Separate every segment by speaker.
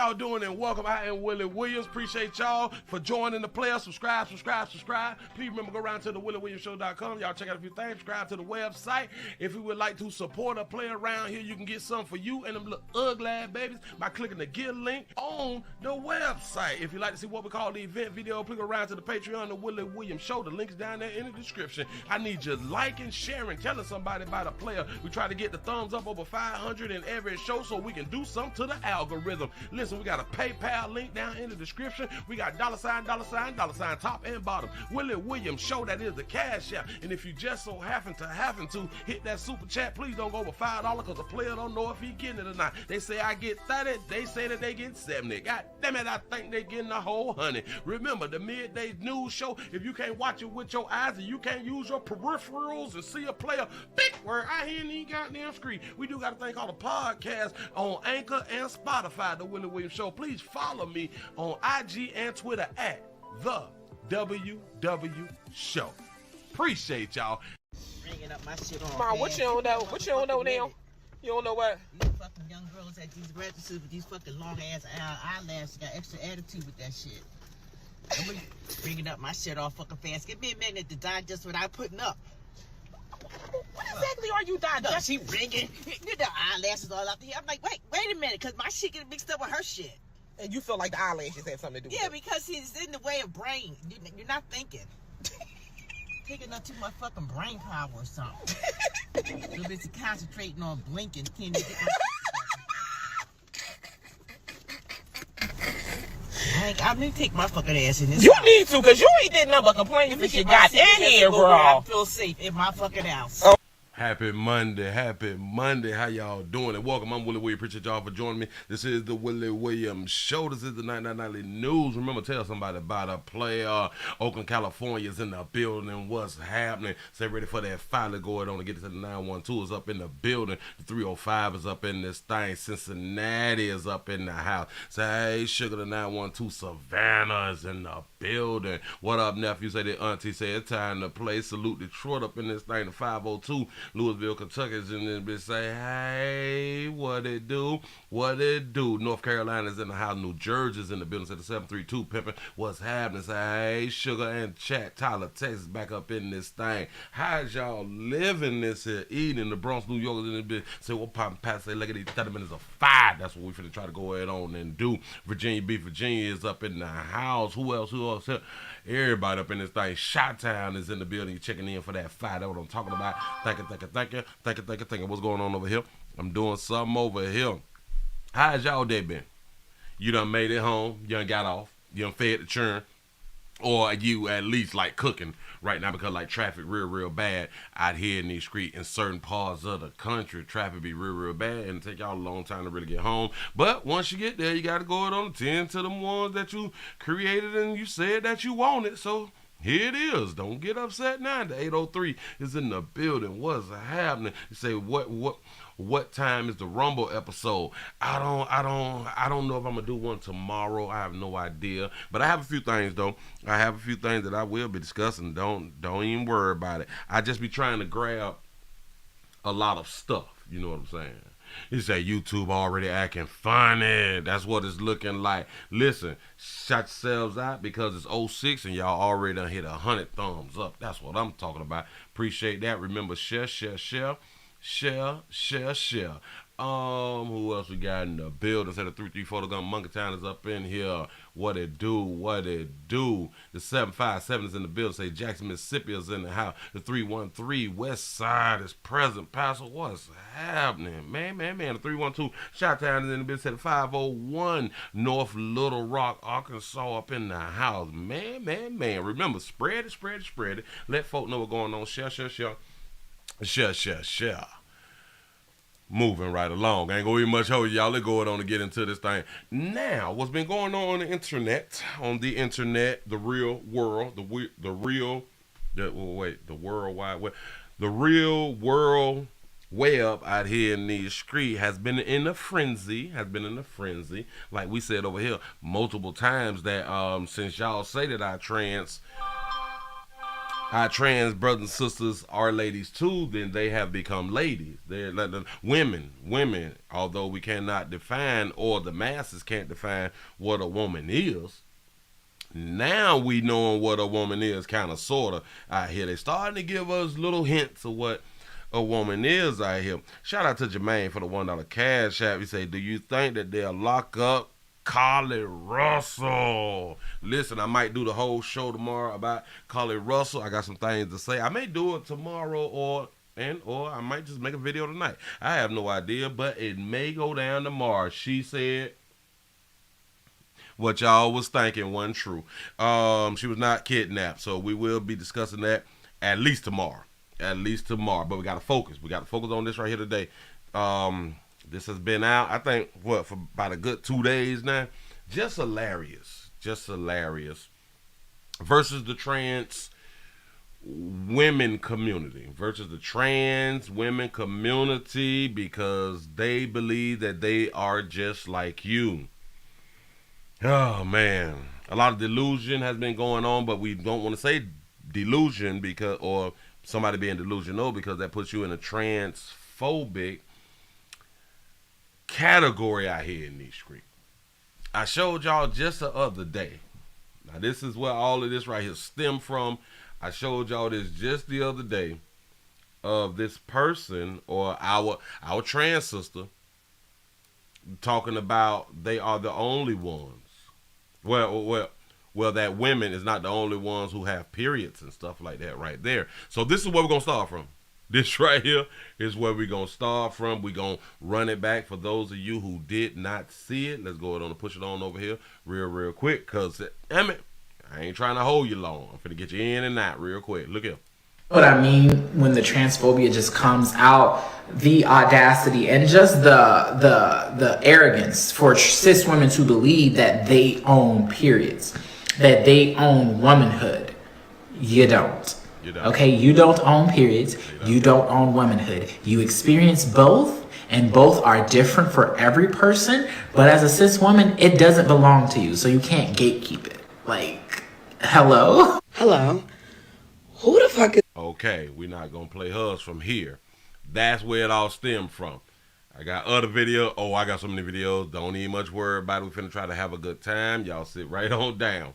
Speaker 1: y'all doing and welcome. I am Willie Williams. Appreciate y'all for joining the player. Subscribe. Please remember, go around to the WillieWilliamsShow.com. Y'all check out a few things. Subscribe to the website. If you would like to support a player around here, you can get something for you and them little ugly babies by clicking the Get link on the website. If you'd like to see what we call the event video, please go around to the Patreon, the Willie Williams Show. The link's down there in the description. I need you liking, sharing, telling somebody about a player. We try to get the thumbs up over 500 in every show so we can do something to the algorithm. Listen, we got a PayPal link down in the description. We got $, top and bottom. Willie Williams Show, that is the cash app. And if you just so happen to hit that super chat, please don't go over $5 because the player don't know if he getting it or not. They say I get 30, they say that they get 70. God damn it, I think they getting a whole 100. Remember, the midday news show, if you can't watch it with your eyes and you can't use your peripherals and see a player, big word, I hear any goddamn screen. We do got a thing called a podcast on Anchor and Spotify, the Willie Williams Show. Please follow me on IG and Twitter at the WW Show. Appreciate y'all.
Speaker 2: Bringing up my shit on.
Speaker 3: Ma, what you don't know? What you don't know now? You don't know what?
Speaker 2: These fucking young girls at these registers with these fucking long ass eyelashes got extra attitude with that shit. I'm bringing up my shit all fucking fast. Give me a minute to digest what I'm putting up.
Speaker 3: What exactly are you digesting?
Speaker 2: No, she ringing. The eyelashes all out here. I'm like, wait a minute, because my shit getting mixed up with her shit.
Speaker 3: And you feel like the eyelashes have something to do with it?
Speaker 2: Yeah, because he's in the way of brain. You're not thinking. Taking up too much fucking brain power or something. So busy concentrating on blinking. Can't even get my I need to take my fucking ass in this
Speaker 3: You
Speaker 2: house.
Speaker 3: need to, because you ain't did nothing but complaining since you got in here, bro.
Speaker 2: I feel safe in my fucking house.
Speaker 3: Oh.
Speaker 1: Happy Monday. How y'all doing? And welcome. I'm Willie Williams. Appreciate y'all for joining me. This is the Willie Williams Show. This is the 99 News. Remember, tell somebody about a player. Oakland, California is in the building. What's happening? Stay ready for that finally going on to get to the 912 is up in the building. The 305 is up in this thing. Cincinnati is up in the house. Say, hey, Sugar, the 912 Savannah is in the building. What up, nephew? Say the auntie say it's time to play. Salute Detroit up in this thing. The 502. Louisville, Kentucky is in there. Bitch say, hey, what it do? What it do? North Carolina's in the house. New Jersey's in the building. At the 732 pimping. What's happening? Say, hey, Sugar and Chat. Tyler, Texas back up in this thing. How's y'all living this here? Eating the Bronx, New York is in this bitch. Say, what poppin' past? Say, look at these 30 minutes of fire. That's what we finna try to go ahead on and do. Virginia Beach, Virginia is up in the house. Who else here? Everybody up in this thing. Chi-Town is in the building. You're checking in for that fight. That's what I'm talking about. Thank you. What's going on over here? I'm doing something over here. How's y'all day been? You done made it home. You done got off. You done fed the churn. Or you at least like cooking right now because like traffic real bad out here in these streets in certain parts of the country. Traffic be real bad and take y'all a long time to really get home. But once you get there, you got to go it on 10 to them ones that you created and you said that you wanted. So here it is. Don't get upset now. The 803 is in the building. What's happening? You say what time is the Rumble episode? I don't know if I'm gonna do one tomorrow. I have no idea. But I have a few things though. I have a few things that I will be discussing. Don't even worry about it. I just be trying to grab a lot of stuff. You know what I'm saying? You say YouTube already acting funny. That's what it's looking like. Listen, shout yourselves out because it's 06 and y'all already done hit 100 thumbs up. That's what I'm talking about. Appreciate that. Remember, share. Who else we got in the building? Say the 334 Gun Monkey Town is up in here. What it do? The 757 is in the building. Say Jackson, Mississippi is in the house. The 313 West Side is present. Pastor, what's happening? Man. The 312 Chi-Town is in the building. Say the 501 North Little Rock, Arkansas up in the house. Man. Remember, spread it. Let folk know what's going on. Share. Moving right along. Ain't gonna be much hold y'all. Let's go on to get into this thing. Now, what's been going on the internet, the real world, the World Wide Web, the real world web out here in these streets has been in a frenzy, like we said over here multiple times that since y'all say that I trans our trans brothers and sisters are ladies too, then they have become ladies. They're like women. Although we cannot define, or the masses can't define what a woman is. Now we knowing what a woman is, kind of, sorta out here. They starting to give us little hints of what a woman is out here. Shout out to Jermaine for the $1 cash app. He say, "Do you think that they'll lock up Carly Russell?" Listen, I might do the whole show tomorrow about Carly Russell. I got some things to say. I may do it tomorrow, or I might just make a video tonight. I have no idea, but it may go down tomorrow. She said what y'all was thinking wasn't true. She was not kidnapped, so we will be discussing that at least tomorrow. But we gotta focus. We gotta focus on this right here today. This has been out, I think, for about a good 2 days now. Just hilarious. Versus the trans women community. Because they believe that they are just like you. Oh, man. A lot of delusion has been going on, but we don't want to say delusion or somebody being delusional, because that puts you in a transphobic category out here in these streets. I showed y'all just the other day. Now, this is where all of this right here stem from. I showed y'all this just the other day of this person, or our trans sister, talking about they are the only ones. Well, that women is not the only ones who have periods and stuff like that right there. So this is where we're going to start from. This right here is where we're going to start from. We're going to run it back for those of you who did not see it. Let's go ahead and push it on over here real quick, because, I ain't trying to hold you long. I'm finna get you in and out real quick. Look here.
Speaker 4: What I mean when the transphobia just comes out, the audacity and just the arrogance for cis women to believe that they own periods, that they own womanhood. You don't. Okay, you don't own periods. You don't own womanhood. You experience both, and both are different for every person. But as a cis woman, it doesn't belong to you, so you can't gatekeep it. Like, hello? Who the fuck is...
Speaker 1: Okay, we're not going to play hers from here. That's where it all stemmed from. I got other videos. Oh, I got so many videos. Don't even much worry about it. We finna try to have a good time. Y'all sit right on down.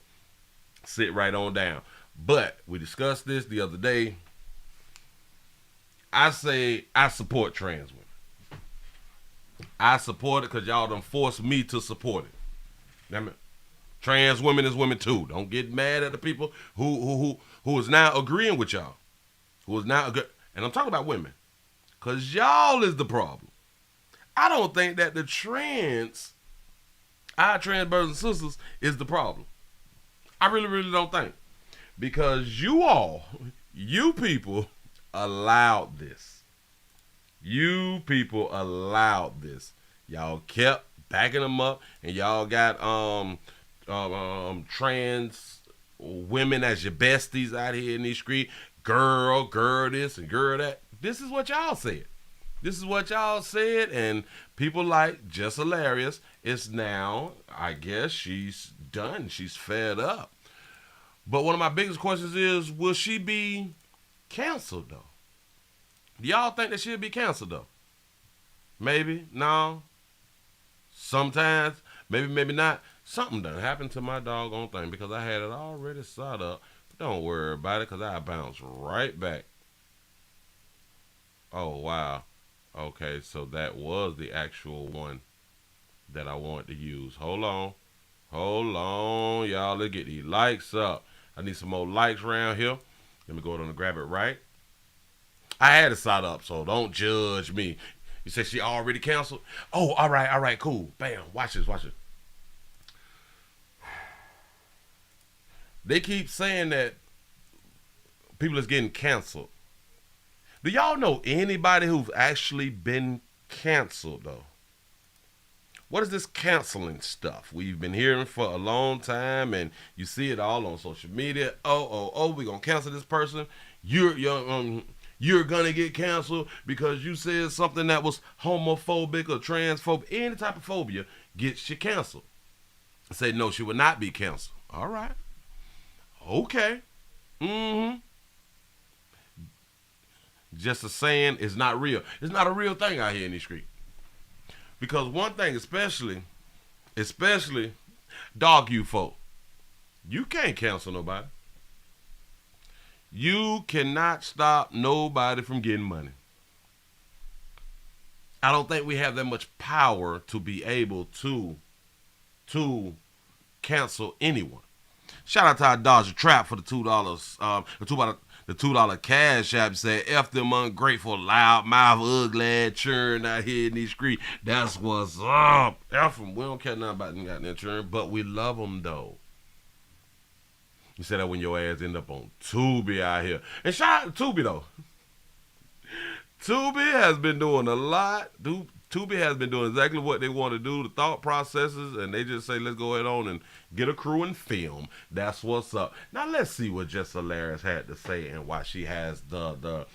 Speaker 1: But we discussed this the other day. I say I support trans women. I support it because y'all done forced me to support it. Damn it. Trans women is women too. Don't get mad at the people who is now agreeing with y'all. And I'm talking about women. Because y'all is the problem. I don't think that our trans brothers and sisters is the problem. I really don't think. Because you people allowed this. Y'all kept backing them up, and y'all got trans women as your besties out here in these streets. Girl this and girl that. This is what y'all said. And people like Jess hilarious. It's now, I guess she's done. She's fed up. But one of my biggest questions is, will she be canceled though? Do y'all think that she'll be canceled though? Maybe, no. Sometimes, maybe not. Something done happened to my doggone thing, because I had it already set up. Don't worry about it, because I bounce right back. Oh, wow. Okay, so that was the actual one that I wanted to use. Hold on, y'all. Let's get these likes up. I need some more likes around here. Let me go ahead and grab it right. I had it set up, so don't judge me. You said she already canceled? Oh, all right, cool. Bam, watch this. They keep saying that people is getting canceled. Do y'all know anybody who's actually been canceled, though? What is this canceling stuff we've been hearing for a long time, and you see it all on social media? Oh, we're going to cancel this person. You're going to get canceled because you said something that was homophobic or transphobic. Any type of phobia gets you canceled. I say, no, she would not be canceled. All right. Okay. just a saying, is not real. It's not a real thing out here in these streets. Because one thing, especially dog you folk, you can't cancel nobody. You cannot stop nobody from getting money. I don't think we have that much power to be able to cancel anyone. Shout out to our Dodger Trap for the $2. The $2 cash app said, F them ungrateful, loud mouth, ugly churn out here in these streets. That's what's up. F them. We don't care nothing about them goddamn churn, but we love them though. You said that when your ass end up on Tubi out here. And shout out to Tubi though. Tubi has been doing a lot. Tubi has been doing exactly what they want to do, the thought processes, and they just say, let's go ahead on and get a crew and film. That's what's up. Now let's see what Jess Hilarious had to say and why she has the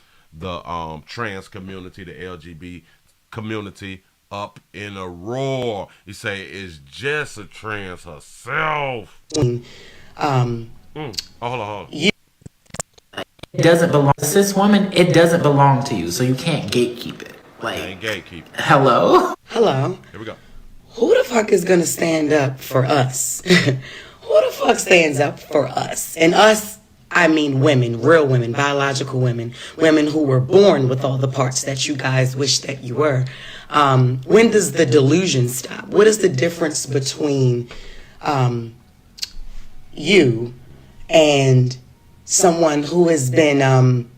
Speaker 1: trans community, the LGBT community up in a roar. You say, is Jess a trans herself? Hold on.
Speaker 4: It doesn't belong to cis woman. It doesn't belong to you, so you can't gatekeep it. Like,
Speaker 1: gatekeep.
Speaker 4: Hello.
Speaker 1: Here we go.
Speaker 5: Who the fuck is gonna stand up for us? Who the fuck stands up for us? And us, I mean women, real women, biological women, women who were born with all the parts that you guys wish that you were. When does the delusion stop? What is the difference between you and someone who has been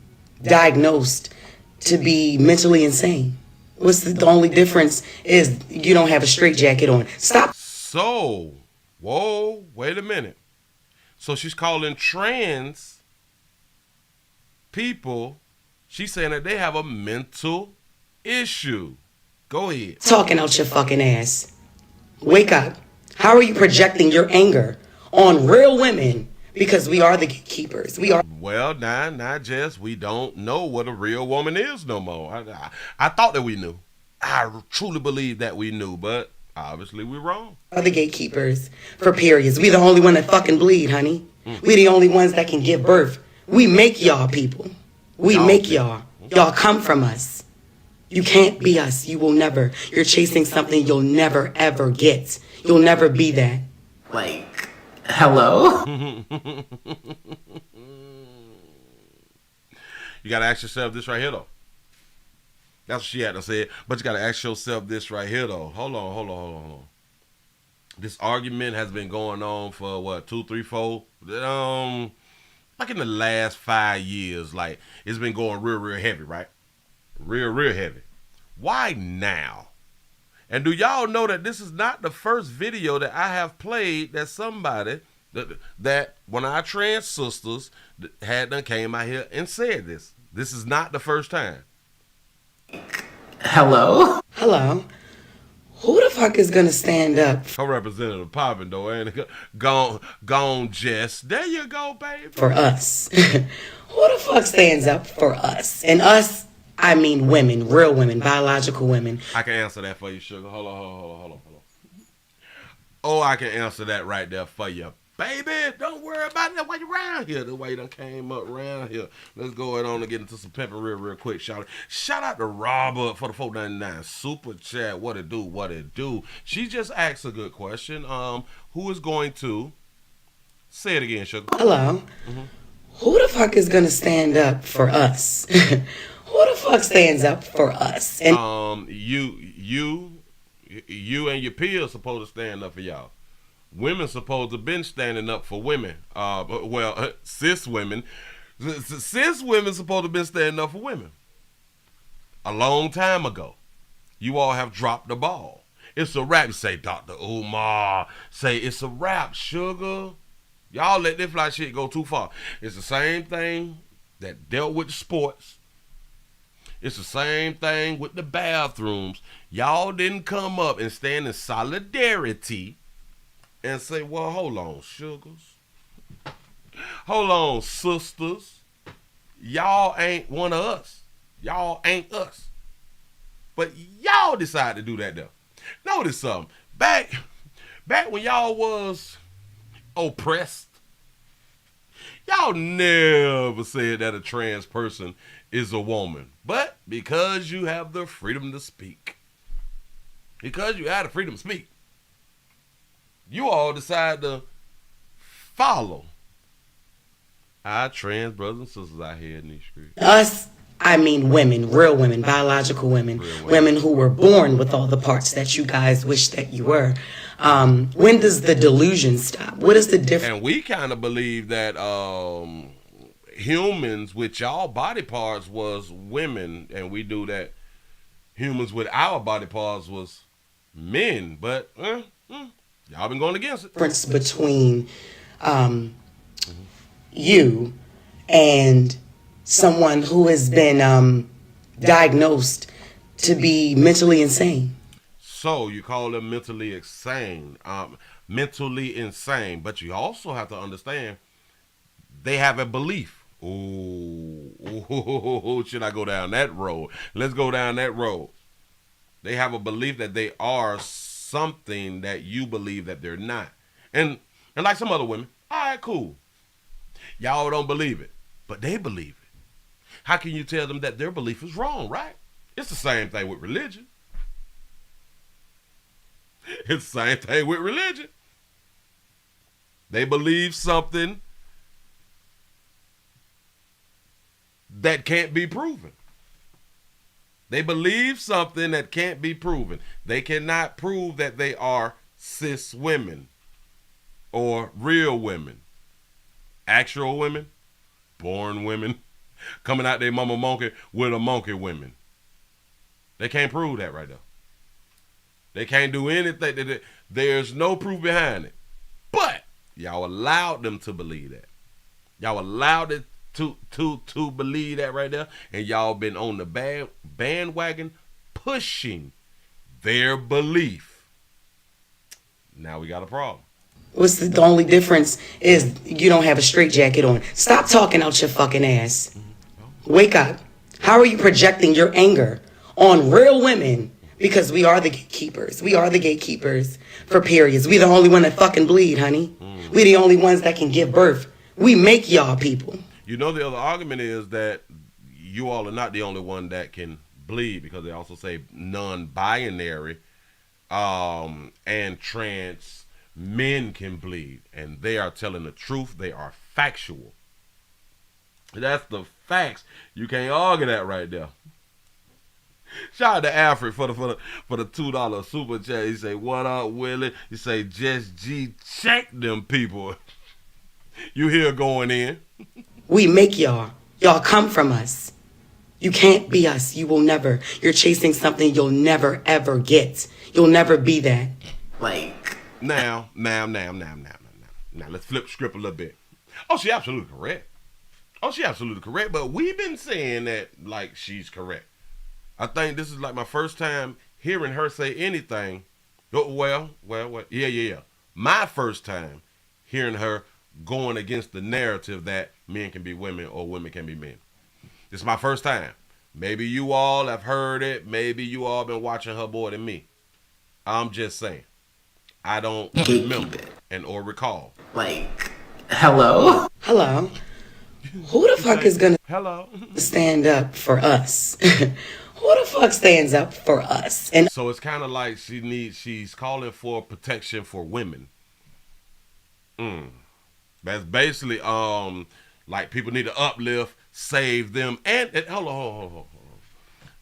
Speaker 5: diagnosed to be mentally insane? What's the only difference is you don't have a straitjacket on. Stop.
Speaker 1: So, whoa, wait a minute. So she's calling trans people, she's saying that they have a mental issue. Go ahead.
Speaker 5: Talking out your fucking ass. Wake up. How are you projecting your anger on real women? Because we are the gatekeepers. We are.
Speaker 1: Well, now, Jess, we don't know what a real woman is no more. I thought that we knew. I truly believe that we knew, but obviously we're wrong.
Speaker 5: Are the gatekeepers for periods. We the only one that fucking bleed, honey. We the only ones that can give birth. We make y'all people. We make y'all. Y'all come from us. You can't be us. You will never. You're chasing something you'll never, ever get. You'll never be that.
Speaker 4: Like, hello?
Speaker 1: You got to ask yourself this right here, though. That's what she had to say. But you got to ask yourself this right here, though. Hold on. This argument has been going on for, what, 2, 3, 4? Like in the last 5 years. Like, it's been going real heavy, right? Real heavy. Why now? And do y'all know that this is not the first video that I have played that somebody, that one of our trans sisters had done came out here and said this. This is not the first time.
Speaker 4: Hello?
Speaker 5: Who the fuck is gonna stand up
Speaker 1: Her representative popping though, ain't it? Gone, Jess. There you go, baby.
Speaker 5: for us? Who the fuck stands up for us? And us, I mean women, real women, biological women.
Speaker 1: I can answer that for you, sugar. Hold on. Oh, I can answer that right there for you, baby. Don't worry about that while you're around here. The way you done came up around here. Let's go ahead on and get into some pimping real quick. Shout out to Robert for the 499 super chat. What it do? She just asked a good question. Who is going to say it again, sugar?
Speaker 5: Hello. Who the fuck is gonna stand up for us? Who the fuck stands up for us? And
Speaker 1: you and your peers supposed to stand up for y'all. Women supposed to been standing up for women. Cis women. Cis women supposed to been standing up for women. A long time ago. You all have dropped the ball. It's a rap. You say, Dr. Umar. Say, it's a rap, sugar. Y'all let this fly shit go too far. It's the same thing that dealt with the sports. It's the same thing with the bathrooms. Y'all didn't come up and stand in solidarity and say, well, hold on, sugars. Hold on, sisters. Y'all ain't one of us. Y'all ain't us. But y'all decided to do that though. Notice something. Back when y'all was oppressed, y'all never said that a trans person is a woman. But because you have the freedom to speak, because you have the freedom to speak, you all decide to follow our trans brothers and sisters out here in these streets.
Speaker 5: Us, I mean women, real women, biological women, women who were born with all the parts that you guys wish that you were. When does the delusion stop? What is the difference?
Speaker 1: And we kind of believe that humans with y'all body parts was women, and we do that humans with our body parts was men. But y'all been going against it.
Speaker 5: Difference between you and someone who has been diagnosed to be mentally insane.
Speaker 1: So you call them mentally insane, but you also have to understand they have a belief. Ooh, should I go down that road? Let's go down that road. They have a belief that they are something that you believe that they're not. And like some other women, all right, cool. Y'all don't believe it, but they believe it. How can you tell them that their belief is wrong, right? It's the same thing with religion. It's the same thing with religion. They believe something that can't be proven. They believe something that can't be proven. They cannot prove that they are cis women or real women, actual women, born women, coming out their mama monkey with a monkey women. They can't prove that right now. They can't do anything. There's no proof behind it. But y'all allowed them to believe that. Y'all allowed it to believe that right there. And y'all been on the bandwagon pushing their belief. Now we got a problem.
Speaker 5: What's the only difference is you don't have a straitjacket on. Stop talking out your fucking ass. Wake up. How are you projecting your anger on real women? Because we are the gatekeepers. We are the gatekeepers for periods. We the only one that fucking bleed, honey. We the only ones that can give birth. We make y'all people.
Speaker 1: You know, the other argument is that you all are not the only one that can bleed, because they also say non-binary and trans men can bleed, and they are telling the truth. They are factual. That's the facts. You can't argue that right there. Shout out to Alfred for the $2 super chat. He say, "What up, Willie?" He say, "Jess G, check them people." You here going in?
Speaker 5: We make y'all. Y'all come from us. You can't be us. You will never. You're chasing something you'll never ever get. You'll never be that.
Speaker 4: Like,
Speaker 1: Now, let's flip script a little bit. Oh, she absolutely correct. But we've been saying that like she's correct. I think this is like my first time hearing her say anything. Well, yeah. My first time hearing her going against the narrative that men can be women or women can be men. This is my first time. Maybe you all have heard it. Maybe you all been watching her more than me. I'm just saying. I don't remember and or recall.
Speaker 4: like, hello?
Speaker 5: Hello. Who the fuck is gonna
Speaker 1: Hello.
Speaker 5: stand up for us? Who the fuck stands up for us? And
Speaker 1: So it's kind of like she's calling for protection for women. That's basically like people need to uplift, save them, and hold on.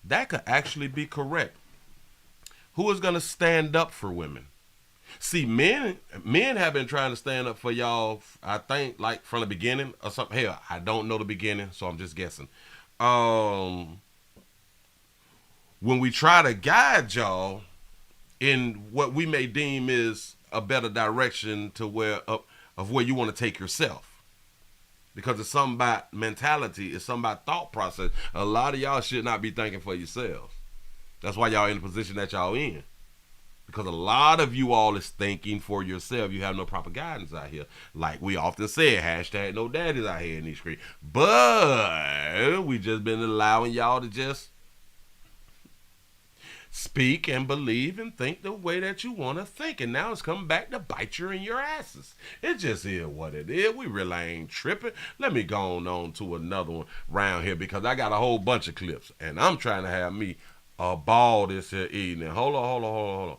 Speaker 1: That could actually be correct. Who is gonna stand up for women? See, men have been trying to stand up for y'all, I think, like from the beginning or something. Hell, I don't know the beginning, so I'm just guessing. When we try to guide y'all in what we may deem is a better direction to where you want to take yourself. Because it's something about mentality, it's something about thought process. A lot of y'all should not be thinking for yourselves. That's why y'all in the position that y'all in. Because a lot of you all is thinking for yourself. You have no proper guidance out here. Like we often say, hashtag no daddies out here in these streets. But we just been allowing y'all to just speak and believe and think the way that you want to think. And now it's coming back to bite you in your asses. It just is what it is. We really ain't tripping. Let me go on to another one round here because I got a whole bunch of clips. And I'm trying to have me a ball this here evening. Hold on.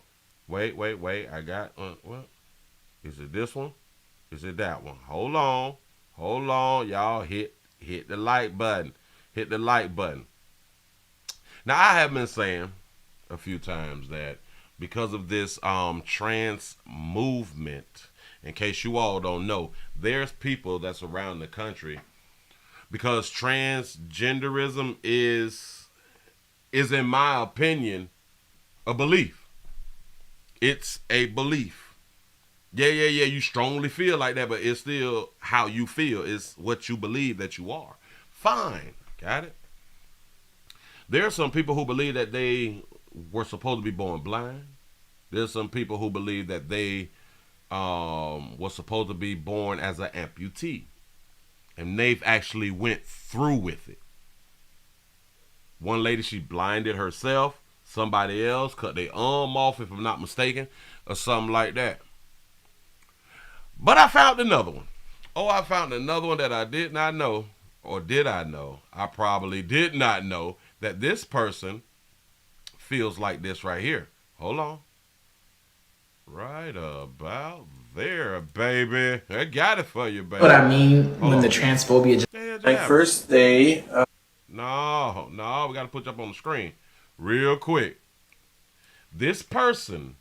Speaker 1: Wait. I got, what? Is it this one? Is it that one? Hold on. Y'all hit the like button. Hit the like button. Now, I have been saying a few times that because of this trans movement, in case you all don't know, there's people that's around the country because transgenderism is in my opinion a belief. It's a belief. Yeah, you strongly feel like that, but it's still how you feel. It's what you believe that you are. Fine. Got it? There are some people who believe that they were supposed to be born blind. There's some people who believe that they were supposed to be born as an amputee. And they've actually went through with it. One lady, she blinded herself. Somebody else cut their arm off, if I'm not mistaken, or something like that. But I found another one. I found another one that I did not know. Or did I know? I probably did not know that this person feels like this right here. Hold on. Right about there, baby. I got it for you, baby.
Speaker 4: What I mean when the transphobia...
Speaker 6: My first day...
Speaker 1: No, we got to put you up on the screen real quick. This person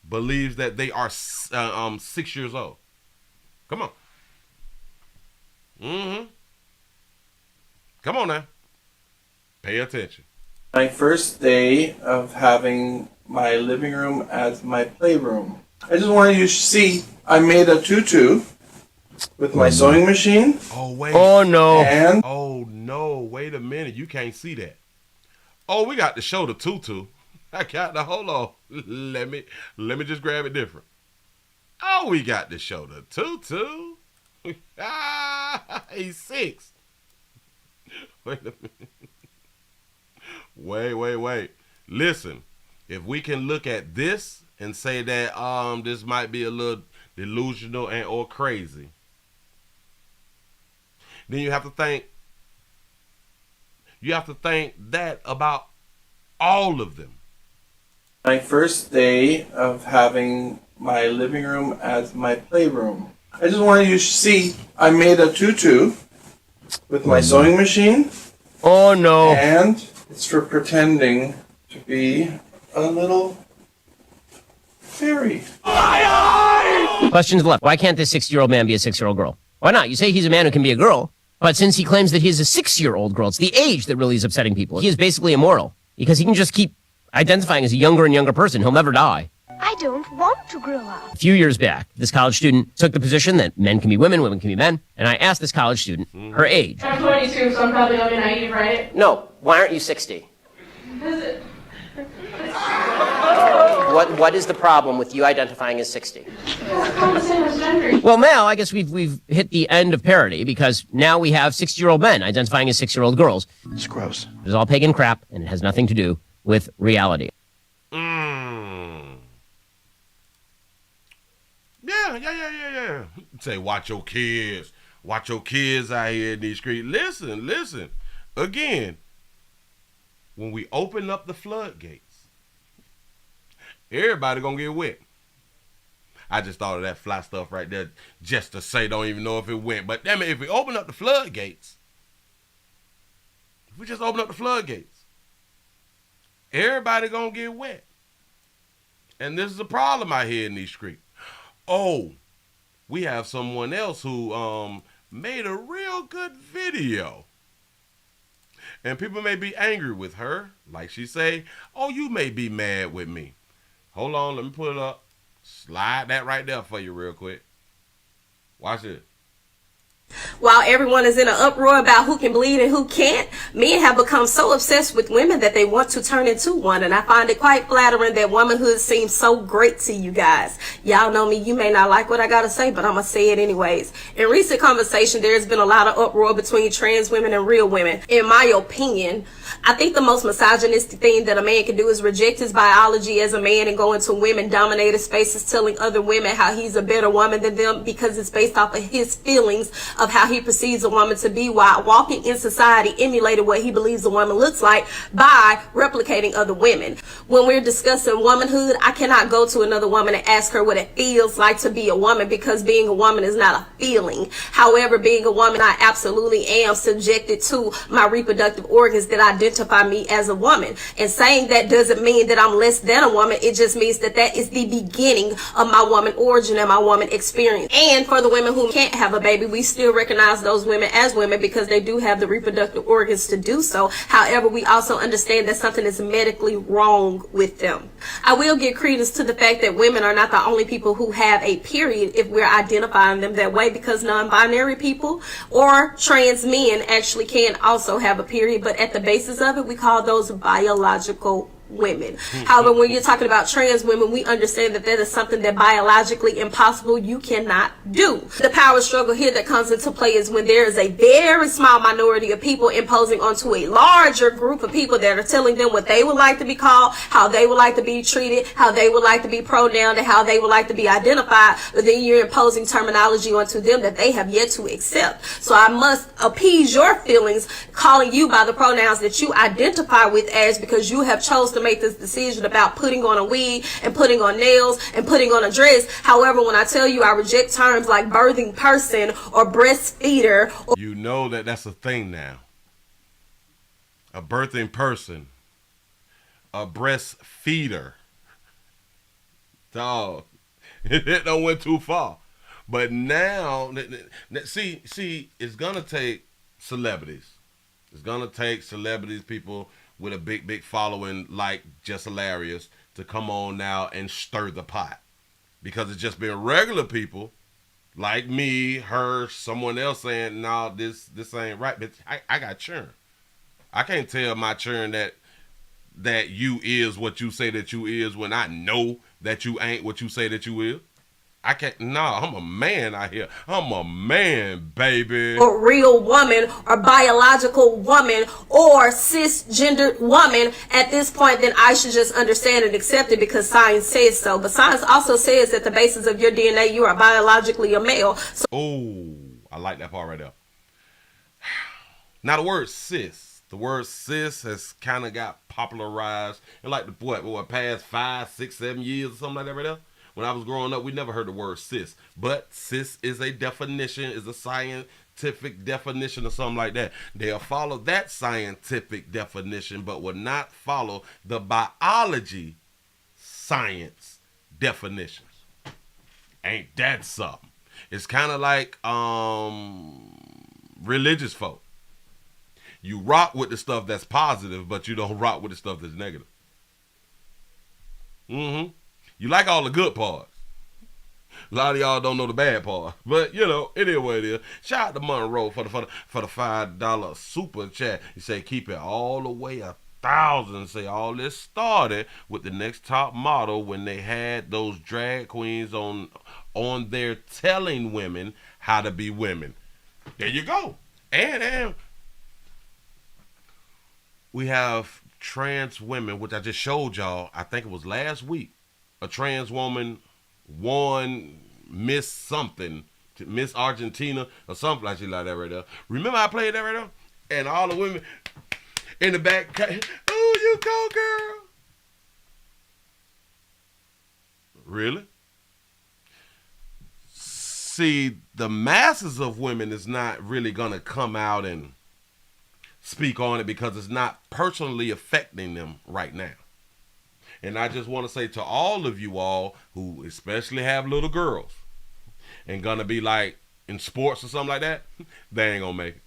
Speaker 1: believes that they are 6 years old. Come on. Come on now. Pay attention.
Speaker 6: My first day of having my living room as my playroom. I just wanted you to see I made a tutu with my sewing machine.
Speaker 1: Oh, wait.
Speaker 3: Oh, no.
Speaker 6: And
Speaker 1: Oh, no. Wait a minute. You can't see that. Oh, we got to show the tutu. I got to, hold on. Let me just grab it different. Oh, we got to show the tutu. He's 6. Wait a minute. Wait. Listen, if we can look at this and say that this might be a little delusional and or crazy, then you have to think that about all of them.
Speaker 6: my first day of having my living room as my playroom. I just wanted you to see I made a tutu with my sewing machine.
Speaker 3: Oh, no.
Speaker 6: And it's for pretending to be a little fairy.
Speaker 3: Questions left. Why can't this 6-year-old man be a 6-year-old girl? Why not? You say he's a man who can be a girl, but since he claims that he's a 6-year-old girl, it's the age that really is upsetting people. He is basically immoral because he can just keep identifying as a younger and younger person. He'll never die.
Speaker 7: I don't want to grow up.
Speaker 3: A few years back, this college student took the position that men can be women, women can be men, and I asked this college student her age.
Speaker 8: I'm 22, so I'm probably only naive, right?
Speaker 3: No, why aren't you 60?
Speaker 8: Is it?
Speaker 3: What is the problem with you identifying as 60?
Speaker 8: It's called the same as gender.
Speaker 3: Well, now I guess we've hit the end of parody because now we have 60-year-old men identifying as 6-year-old girls.
Speaker 9: It's gross.
Speaker 3: It's all pagan crap, and it has nothing to do with reality.
Speaker 1: Yeah. Say, watch your kids. Watch your kids out here in these streets. Listen. Again, when we open up the floodgates, everybody gonna get wet. I just thought of that fly stuff right there just to say don't even know if it went. But damn it, if we open up the floodgates, everybody gonna get wet. And this is a problem out here in these streets. Oh, we have someone else who made a real good video. And people may be angry with her. Like she say, oh, you may be mad with me. Hold on, let me put it up. Slide that right there for you real quick. Watch it.
Speaker 9: While everyone is in an uproar about who can bleed and who can't, men have become so obsessed with women that they want to turn into one. And I find it quite flattering that womanhood seems so great to you guys. Y'all know me, you may not like what I gotta say, but I'm gonna say it anyways. In recent conversation, there's been a lot of uproar between trans women and real women. In my opinion, I think the most misogynistic thing that a man can do is reject his biology as a man and go into women-dominated spaces telling other women how he's a better woman than them because it's based off of his feelings of how he perceives a woman to be, while walking in society emulating what he believes a woman looks like by replicating other women. When we're discussing womanhood, I cannot go to another woman and ask her what it feels like to be a woman, because being a woman is not a feeling. However, being a woman, I absolutely am subjected to my reproductive organs that identify me as a woman. And saying that doesn't mean that I'm less than a woman. It just means that that is the beginning of my woman origin and my woman experience. And for the women who can't have a baby, we still recognize those women as women because they do have the reproductive organs to do so. However, we also understand that something is medically wrong with them. I will give credence to the fact that women are not the only people who have a period if we're identifying them that way, because non-binary people or trans men actually can also have a period, but at the basis of it, we call those biological women. However, when you're talking about trans women, we understand that that is something that biologically impossible you cannot do. The power struggle here that comes into play is when there is a very small minority of people imposing onto a larger group of people that are telling them what they would like to be called, how they would like to be treated, how they would like to be pronounced, and how they would like to be identified, but then you're imposing terminology onto them that they have yet to accept. So I must appease your feelings calling you by the pronouns that you identify with as, because you have chosen to make this decision about putting on a wig and putting on nails and putting on a dress. However, when I tell you I reject terms like birthing person or breastfeeder,
Speaker 1: you know that that's a thing now. A birthing person, a breastfeeder. Dog, it don't went too far. But now, see, it's gonna take celebrities. It's gonna take celebrities, people with a big following like Jess Hilarious, to come on now and stir the pot. Because it's just been regular people like me, her, someone else saying, no, this ain't right. But I got churn. I can't tell my churn that you is what you say that you is when I know that you ain't what you say that you is. I can't. No, I'm a man out here. I'm a man, baby.
Speaker 9: Or real woman, or biological woman, or cisgendered woman, at this point, then I should just understand and accept it because science says so. But science also says that the basis of your DNA, you are biologically a male. So
Speaker 1: oh, I like that part right there. Now the word cis. The word cis has kind of got popularized in like the what past 5, 6, 7 years or something like that right there. When I was growing up, we never heard the word cis. But cis is a definition, is a scientific definition or something like that. They'll follow that scientific definition, but will not follow the biology science definitions. Ain't that something? It's kind of like religious folk. You rock with the stuff that's positive, but you don't rock with the stuff that's negative. You like all the good parts. A lot of y'all don't know the bad part. But, you know, it is what it is. Shout out to Monroe for the $5 super chat. He say, keep it all the way 1,000. Say, all this started with the next top model when they had those drag queens on there telling women how to be women. There you go. And we have trans women, which I just showed y'all. I think it was last week. A trans woman won Miss something, Miss Argentina or something like that right there. Remember I played that right there? And all the women in the back, oh, you go, girl. Really? See, the masses of women is not really going to come out and speak on it because it's not personally affecting them right now. And I just want to say to all of you all who especially have little girls and gonna be like in sports or something like that, they ain't gonna make it.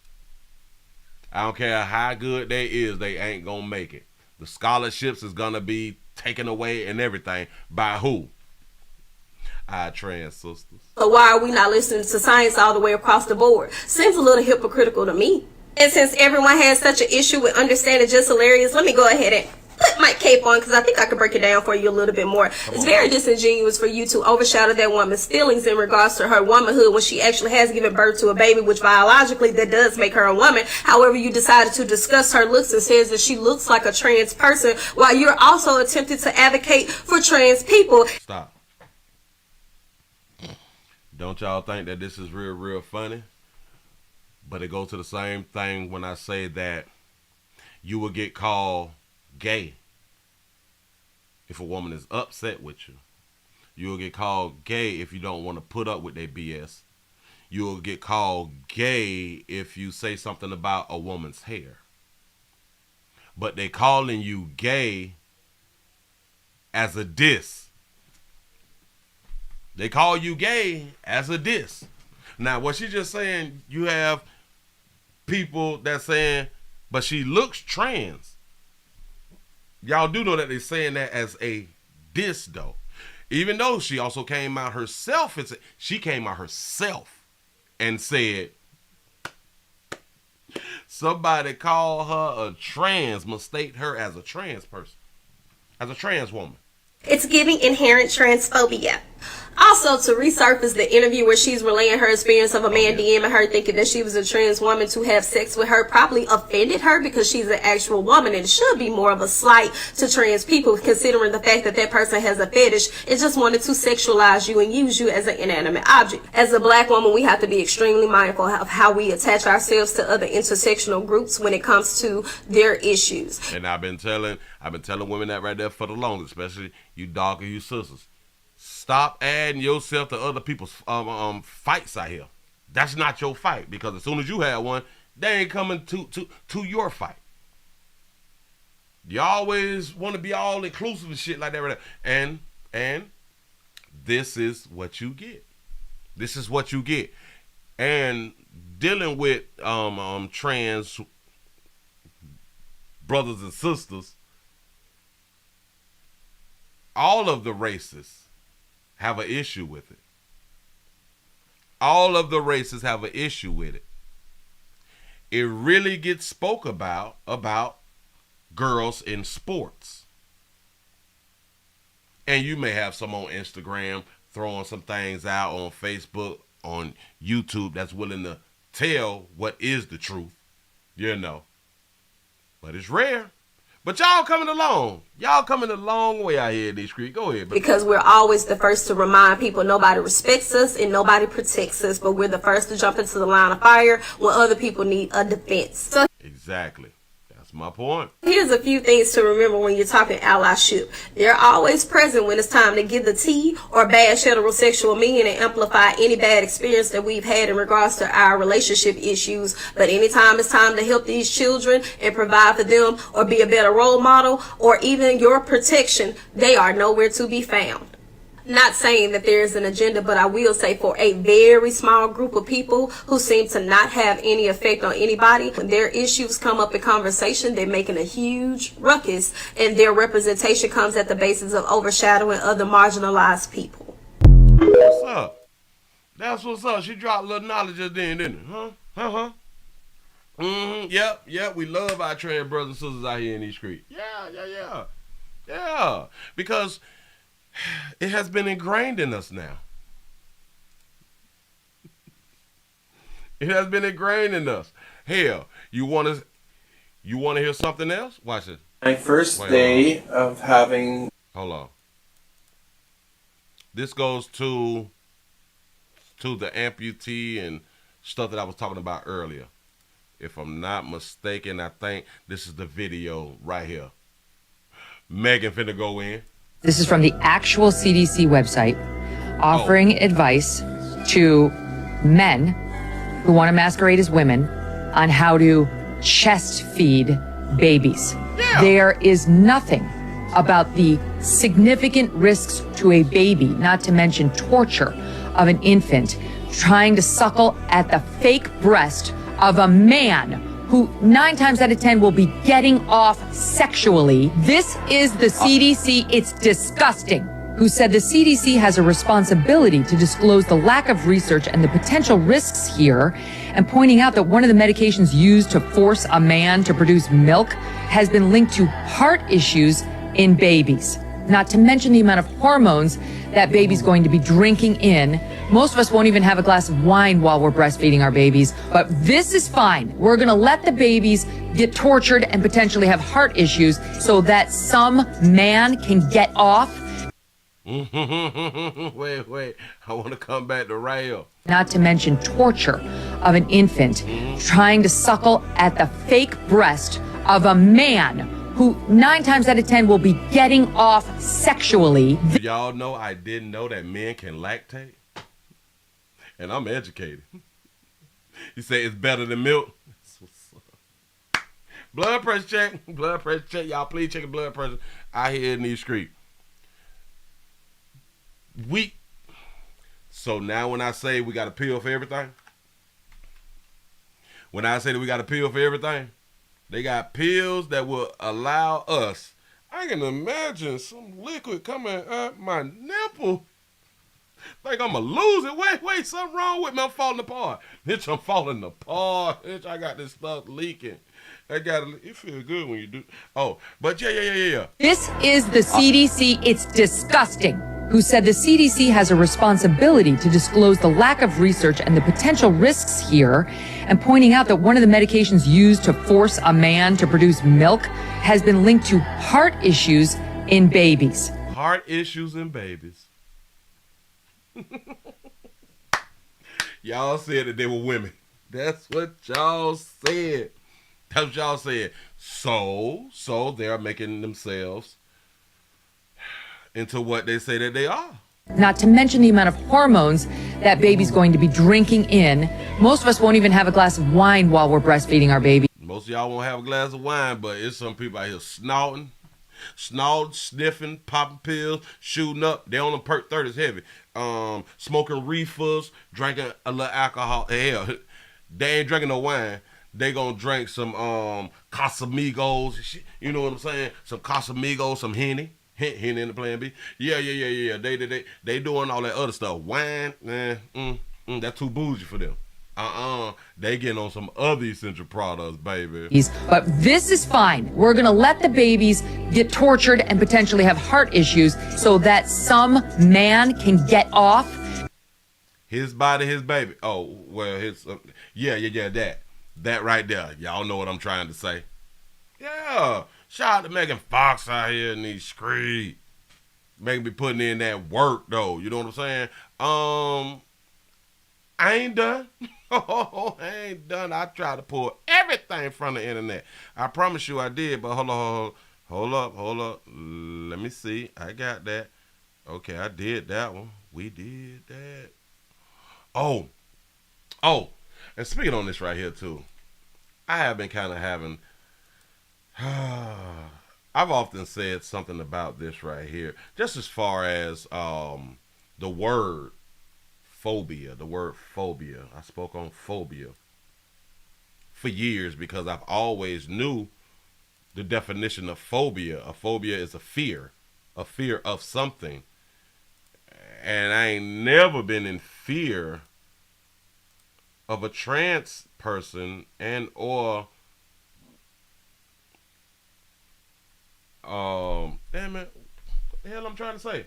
Speaker 1: I don't care how good they is, they ain't gonna make it. The scholarships is gonna be taken away and everything by who? Our trans sisters.
Speaker 9: So why are we not listening to science all the way across the board? Seems a little hypocritical to me. And since everyone has such an issue with understanding just hilarious, let me go ahead and put my cape on because I think I can break it down for you a little bit more. It's very disingenuous for you to overshadow that woman's feelings in regards to her womanhood when she actually has given birth to a baby, which biologically that does make her a woman. However, you decided to discuss her looks and says that she looks like a trans person while you're also attempting to advocate for trans people.
Speaker 1: Stop. Don't y'all think that this is real funny? But it goes to the same thing when I say that you will get called gay if a woman is upset with you. You will get called gay if you don't want to put up with their BS. You will get called gay if you say something about a woman's hair. But they calling you gay as a diss. They call you gay as a diss. Now, what she just saying, you have people that saying, but she looks trans. Y'all do know that they're saying that as a diss, though. Even though she also came out herself, she came out herself and said, somebody call her a trans, mistake her as a trans person, as a trans woman.
Speaker 9: It's giving inherent transphobia. Also, to resurface the interview where she's relaying her experience of a man DMing her thinking that she was a trans woman to have sex with her probably offended her because she's an actual woman, and it should be more of a slight to trans people considering the fact that that person has a fetish and just wanted to sexualize you and use you as an inanimate object. As a black woman, we have to be extremely mindful of how we attach ourselves to other intersectional groups when it comes to their issues.
Speaker 1: And I've been telling women that right there for the longest, especially you darker, you sisters. Stop adding yourself to other people's fights out here. That's not your fight, because as soon as you have one, they ain't coming to your fight. You always want to be all inclusive and shit like that. And this is what you get. This is what you get. And dealing with trans brothers and sisters, all of the races have an issue with it. All of the races have an issue with it. It really gets spoke about girls in sports. And you may have some on Instagram throwing some things out on Facebook, on YouTube that's willing to tell what is the truth, you know. But it's rare. But y'all coming along. Y'all coming a long way out here in these streets. Go ahead.
Speaker 9: Because we're always the first to remind people nobody respects us and nobody protects us. But we're the first to jump into the line of fire when other people need a defense. So
Speaker 1: exactly. That's my point.
Speaker 9: Here's a few things to remember when you're talking allyship. They're always present when it's time to give the tea or bash heterosexual men and amplify any bad experience that we've had in regards to our relationship issues. But anytime it's time to help these children and provide for them or be a better role model or even your protection, they are nowhere to be found. Not saying that there is an agenda, but I will say for a very small group of people who seem to not have any effect on anybody, when their issues come up in conversation, they're making a huge ruckus, and their representation comes at the basis of overshadowing other marginalized people.
Speaker 1: What's up? That's what's up. She dropped a little knowledge just then, didn't it? Huh? Yep. We love our trans brothers and sisters out here in these streets. Yeah. Because it has been ingrained in us now. It has been ingrained in us. Hell, you want to hear something else? Watch it.
Speaker 6: My first day of having...
Speaker 1: Hold on. This goes to the amputee and stuff that I was talking about earlier. If I'm not mistaken, I think this is the video right here. Megan finna go in.
Speaker 10: This is from the actual CDC website offering advice to men who want to masquerade as women on how to chest feed babies. Yeah. There is nothing about the significant risks to a baby, not to mention torture of an infant, trying to suckle at the fake breast of a man who 9 times out of 10 will be getting off sexually. This is the CDC. It's disgusting. who said the CDC has a responsibility to disclose the lack of research and the potential risks here, and pointing out that one of the medications used to force a man to produce milk has been linked to heart issues in babies. Not to mention the amount of hormones that baby's going to be drinking in. Most of us won't even have a glass of wine while we're breastfeeding our babies, but this is fine. We're gonna let the babies get tortured and potentially have heart issues so that some man can get off.
Speaker 1: Wait. I want to come back to rail.
Speaker 10: Not to mention torture of an infant trying to suckle at the fake breast of a man who 9 times out of 10 will be getting off sexually.
Speaker 1: Y'all know I didn't know that men can lactate. And I'm educated. You say it's better than milk? Blood pressure check. Blood pressure check. Y'all please check the blood pressure out here in these streets. So now when I say we got a pill for everything, when I say that we got a pill for everything, they got pills that will allow us. I can imagine some liquid coming up my nipple. Think I'm going to lose it. Wait, something wrong with me. I'm falling apart. Bitch, I'm falling apart. Bitch, I got this stuff leaking. It feels good when you do. Oh, but yeah.
Speaker 10: This is the CDC. It's disgusting. Who said the CDC has a responsibility to disclose the lack of research and the potential risks here, and pointing out that one of the medications used to force a man to produce milk has been linked to heart issues in babies.
Speaker 1: Heart issues in babies. Y'all said that they were women. That's what y'all said. That's what y'all said. So they're making themselves into what they say that they are.
Speaker 10: Not to mention the amount of hormones that baby's going to be drinking in. Most of us won't even have a glass of wine while we're breastfeeding our baby.
Speaker 1: Most of y'all won't have a glass of wine, but it's some people out here snorting, sniffing, popping pills, shooting up. They on the perk 30s heavy. Smoking reefers, drinking a little alcohol. Hell, they ain't drinking no wine. They gonna drink some Casamigos. You know what I'm saying? Some Casamigos, some Henny. Henny in the plan B. Yeah. They doing all that other stuff. Wine, that's too bougie for them. They getting on some other essential products, baby.
Speaker 10: But this is fine. We're gonna let the babies get tortured and potentially have heart issues so that some man can get off.
Speaker 1: His body, his baby. Oh, well, that right there. Y'all know what I'm trying to say. Yeah. Shout out to Megan Fox out here in these streets. Megan be putting in that work, though. You know what I'm saying? I ain't done. I ain't done. I tried to pull everything from the internet. I promise you I did, but hold up. Let me see. I got that. Okay, I did that one. We did that. Oh. And speaking on this right here, too, I have been kind of having... I've often said something about this right here, just as far as the word phobia. I spoke on phobia for years because I've always knew the definition of phobia. A phobia is a fear of something. And I ain't never been in fear of a trans person and or damn it, what the hell I'm trying to say?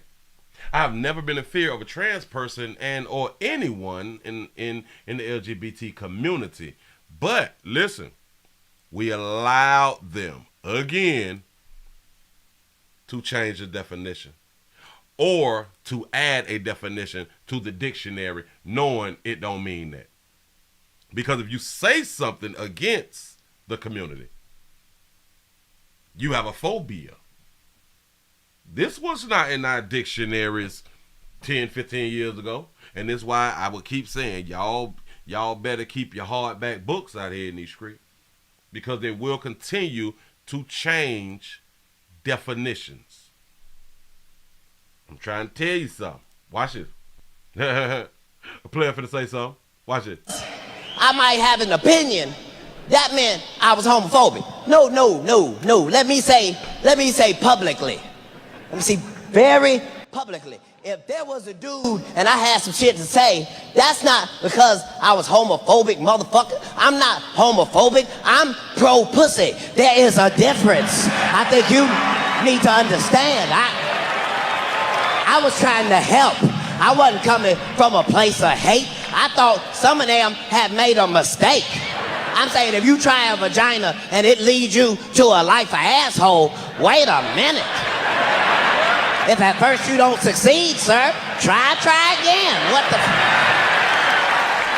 Speaker 1: I've never been in fear of a trans person and or anyone in the LGBT community. But listen, we allowed them again to change the definition or to add a definition to the dictionary, knowing it don't mean that. Because if you say something against the community, you have a phobia. This was not in our dictionaries 10, 15 years ago. And that's why I would keep saying, y'all better keep your hardback books out here in these streets. Because they will continue to change definitions. I'm trying to tell you something. Watch it. A player finna say something. Watch it.
Speaker 11: I might have an opinion. That meant I was homophobic. No. Let me say publicly. Let me see very publicly. If there was a dude and I had some shit to say, that's not because I was homophobic, motherfucker. I'm not homophobic. I'm pro-pussy. There is a difference. I think you need to understand. I was trying to help. I wasn't coming from a place of hate. I thought some of them had made a mistake. I'm saying if you try a vagina and it leads you to a life of asshole, wait a minute. If at first you don't succeed, sir, try again. What the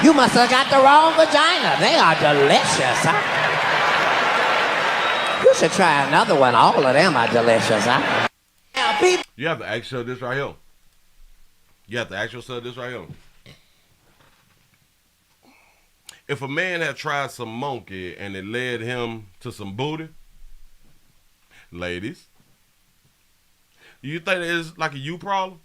Speaker 11: You must have got the wrong vagina. They are delicious, huh? You should try another one. All of them are delicious, huh?
Speaker 1: You have to ask yourself this right here. You have to ask yourself this right here. If a man had tried some monkey and it led him to some booty, ladies, do you think it's like a you problem?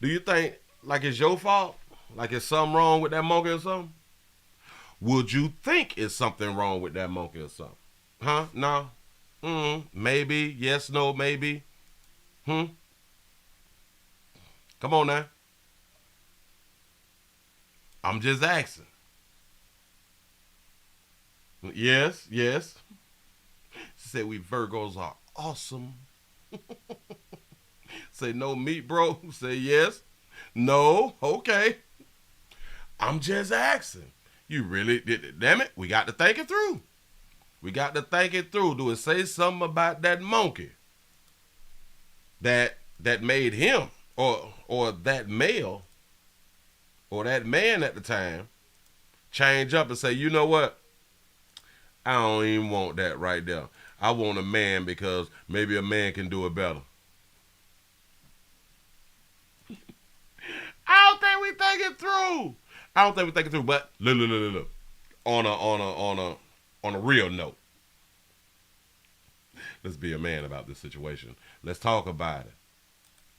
Speaker 1: Do you think like it's your fault? Like it's something wrong with that monkey or something? Would you think it's something wrong with that monkey or something? Huh? No? Maybe. Yes, no, maybe. Come on now. I'm just asking. Yes. She said we Virgos are awesome. Say no meat, bro. Say yes. No. Okay. I'm just asking. You really, damn it, we got to think it through. We got to think it through. Do it say something about that monkey that made him or that male or that man at the time change up and say, you know what? I don't even want that right there. I want a man because maybe a man can do it better. I don't think we think it through. But look. On a real note. Let's be a man about this situation. Let's talk about it.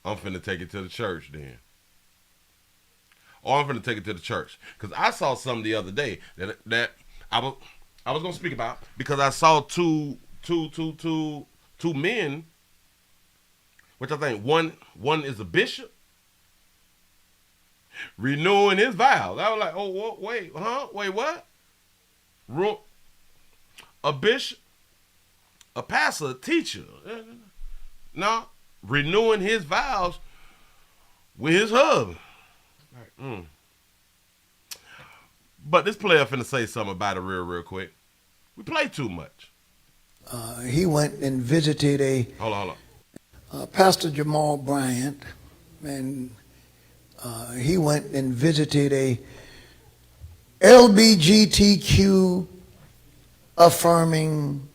Speaker 1: I'm finna take it to the church then. I'm finna take it to the church. Because I saw something the other day that I was gonna speak about, because I saw two men, which I think one is a bishop, renewing his vows. I was like, oh, wait, what? A bishop, a pastor, a teacher, no, renewing his vows with his husband. But this player finna say something about it real quick. We play too much.
Speaker 12: He went and visited
Speaker 1: Hold on.
Speaker 12: Pastor Jamal Bryant, and he went and visited a LBGTQ affirming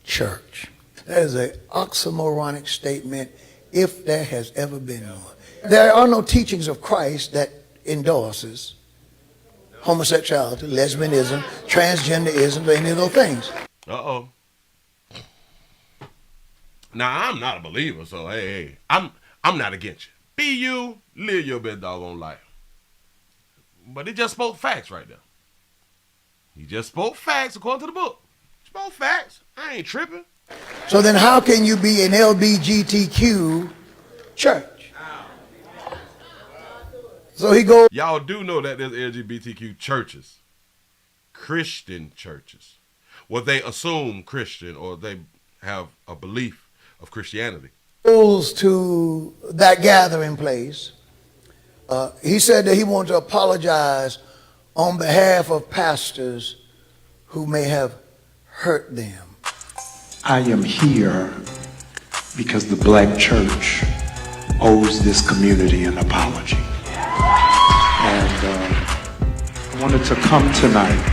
Speaker 12: church. That is an oxymoronic statement, if there has ever been one. There are no teachings of Christ that endorses homosexuality, lesbianism, transgenderism, or any of those things.
Speaker 1: Uh-oh. Now, I'm not a believer, so hey, I'm not against you. Be you, live your best doggone life. But he just spoke facts right there. He just spoke facts according to the book. Spoke facts. I ain't tripping.
Speaker 12: So then how can you be an LBGTQ church? So he goes.
Speaker 1: Y'all do know that there's LGBTQ churches. Christian churches. Well, they assume Christian, or they have a belief of Christianity.
Speaker 12: Goes to that gathering place. He said that he wanted to apologize on behalf of pastors who may have hurt them.
Speaker 13: I am here because the black church owes this community an apology. And I wanted to come tonight,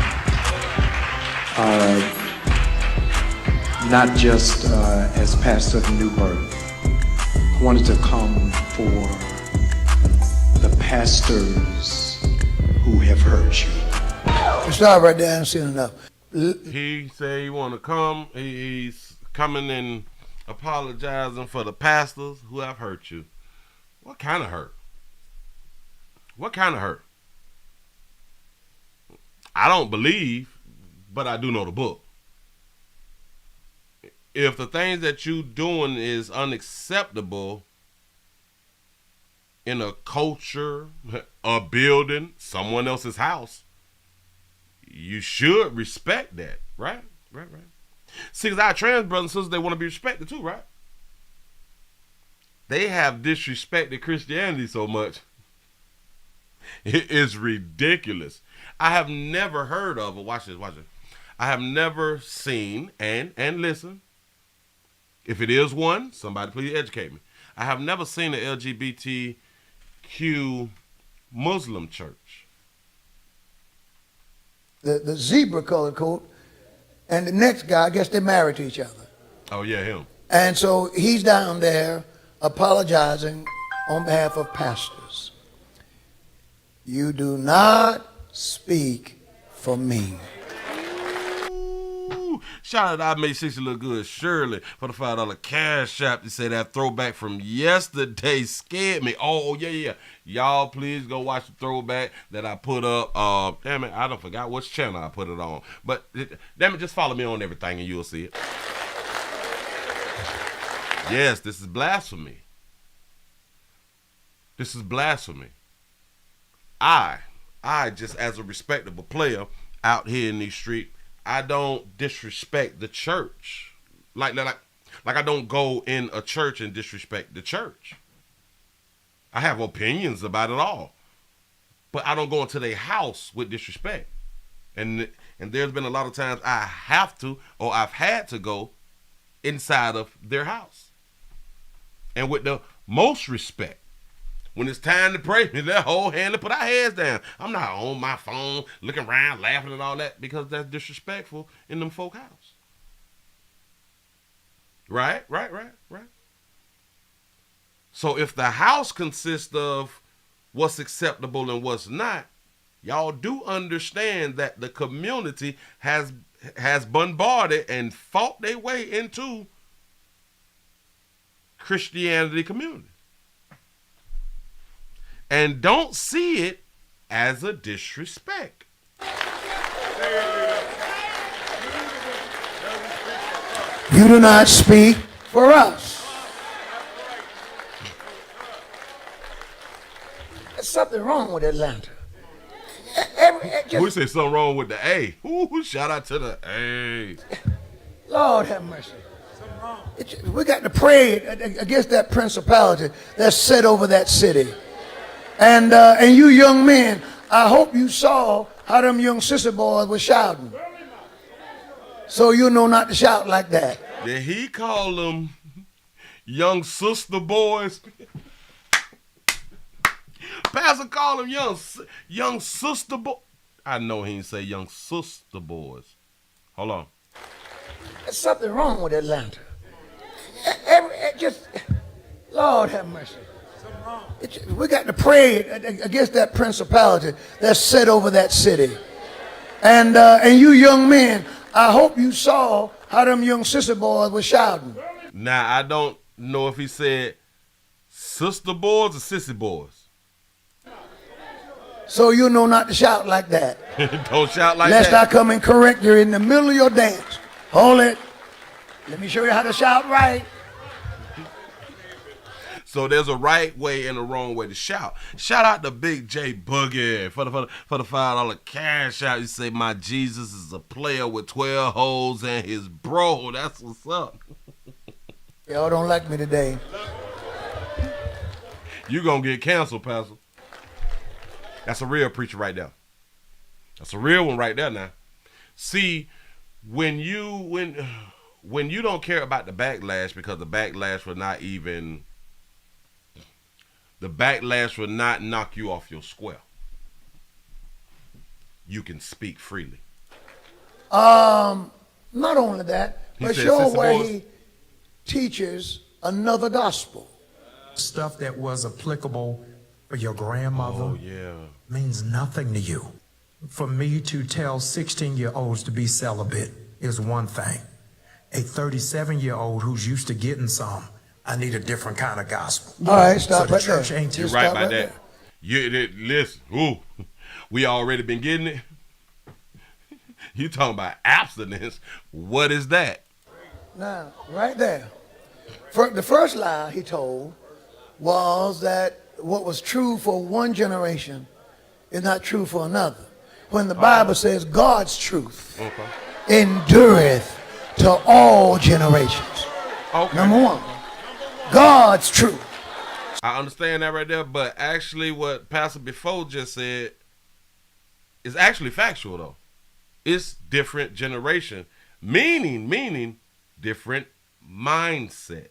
Speaker 13: not just as pastor of New Birth. I wanted to come for the pastors who have hurt you.
Speaker 12: Stop right there, and seen enough.
Speaker 1: He said he want to come. He's coming and apologizing for the pastors who have hurt you. What kind of hurt? What kind of hurt? I don't believe, but I do know the book. if the things that you doing is unacceptable in a culture, a building, someone else's house, you should respect that, right? Right. See, because our trans brothers and sisters, they want to be respected too, right? They have disrespected Christianity so much. It is ridiculous. I have never heard of, watch this. I have never seen, and listen, if it is one, somebody please educate me. I have never seen an LGBTQ Muslim church.
Speaker 12: The zebra colored coat, and the next guy, I guess they're married to each other.
Speaker 1: Oh yeah, him.
Speaker 12: And so he's down there apologizing on behalf of pastors. You do not speak for me.
Speaker 1: Ooh, shout out to I Made 60 Look Good, Shirley, for the $5 cash app. They say that throwback from yesterday scared me. Oh, yeah. Y'all, please go watch the throwback that I put up. Damn it, I don't forgot which channel I put it on. But, damn it, just follow me on everything and you'll see it. Yes, this is blasphemy. This is blasphemy. I just as a respectable player out here in these streets, I don't disrespect the church. Like I don't go in a church and disrespect the church. I have opinions about it all. But I don't go into their house with disrespect. And there's been a lot of times I have to, or I've had to go inside of their house. And with the most respect. When it's time to pray, that whole hand to put our heads down. I'm not on my phone, looking around, laughing and all that, because that's disrespectful in them folk house. Right. So if the house consists of what's acceptable and what's not, y'all do understand that the community has bombarded and fought their way into Christianity community. And don't see it as a disrespect.
Speaker 12: You do not speak for us. There's something wrong with Atlanta.
Speaker 1: We say something wrong with the A. Ooh, shout out to the A.
Speaker 12: Lord have mercy. We got to pray against that principality that's set over that city. And you young men, I hope you saw how them young sister boys were shouting. So you know not to shout like that.
Speaker 1: Did he call them young sister boys? Pastor call them young sister boys. I know he didn't say young sister boys. Hold on.
Speaker 12: There's something wrong with Atlanta. Lord have mercy. We got to pray against that principality that's set over that city. And you young men, I hope you saw how them young sister boys were shouting.
Speaker 1: Now, I don't know if he said sister boys or sissy boys.
Speaker 12: So you know not to shout like that.
Speaker 1: Don't shout like
Speaker 12: Lest
Speaker 1: that.
Speaker 12: I come and correct you in the middle of your dance. Hold it. Let me show you how to shout right.
Speaker 1: So there's a right way and a wrong way to shout. Shout out to Big J Boogie for the $5 cash out. You say my Jesus is a player with 12 holes and his bro. That's what's up.
Speaker 12: Y'all don't like me today.
Speaker 1: You gonna get canceled, Pastor. That's a real preacher right there. That's a real one right there now. See, when you don't care about the backlash, because the backlash will not knock you off your square. You can speak freely.
Speaker 12: Not only that, but
Speaker 1: said
Speaker 12: show
Speaker 1: sister
Speaker 12: where
Speaker 1: boys.
Speaker 12: he teaches another gospel.
Speaker 14: Stuff that was applicable for your grandmother
Speaker 1: Oh yeah.
Speaker 14: means nothing to you. For me to tell 16-year-olds to be celibate is one thing. A 37-year-old who's used to getting some, I need a different kind of gospel.
Speaker 12: All right, stop
Speaker 14: so the
Speaker 12: right
Speaker 14: church
Speaker 12: there.
Speaker 14: ain't
Speaker 1: You're
Speaker 12: Just
Speaker 1: right
Speaker 12: stop
Speaker 1: about
Speaker 12: right
Speaker 1: that. Listen, we already been getting it. You talking about abstinence? What is that?
Speaker 12: Now, right there. The first lie he told was that what was true for one generation is not true for another. When the Bible says God's truth endureth to all generations. Number one, God's truth.
Speaker 1: I understand that right there, but actually what Pastor before just said is actually factual though. It's different generation, meaning different mindsets.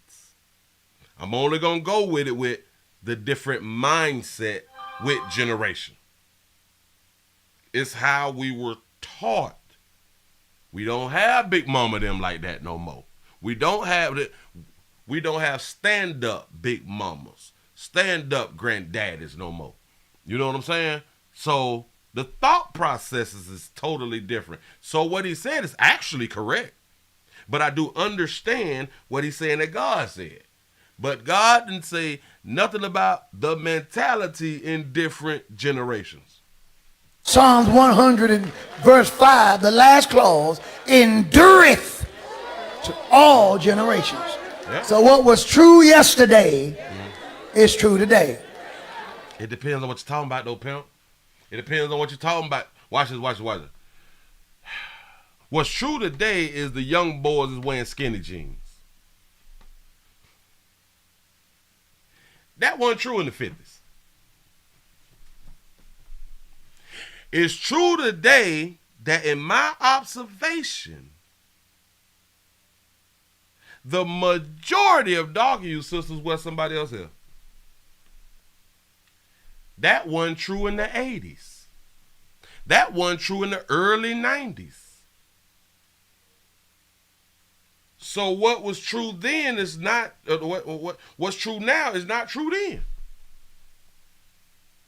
Speaker 1: I'm only gonna go with it with the different mindset with generation. It's how we were taught. We don't have Big Mama them like that no more. We don't have stand-up Big Mamas, stand-up granddaddies no more. You know what I'm saying? So the thought processes is totally different. So what he said is actually correct. But I do understand what he's saying that God said. But God didn't say nothing about the mentality in different generations.
Speaker 12: Psalms 100 and verse 5, the last clause, endureth to all generations.
Speaker 1: Yeah.
Speaker 12: So what was true yesterday is true today.
Speaker 1: It depends on what you're talking about though, pimp. It depends on what you're talking about. Watch this. What's true today is the young boys is wearing skinny jeans. That wasn't true in the 50s. It's true today that in my observation, the majority of dog you sisters wear somebody else here. That wasn't true in the 80s. That wasn't true in the early 90s. So what was true then is not, what's true now is not true then.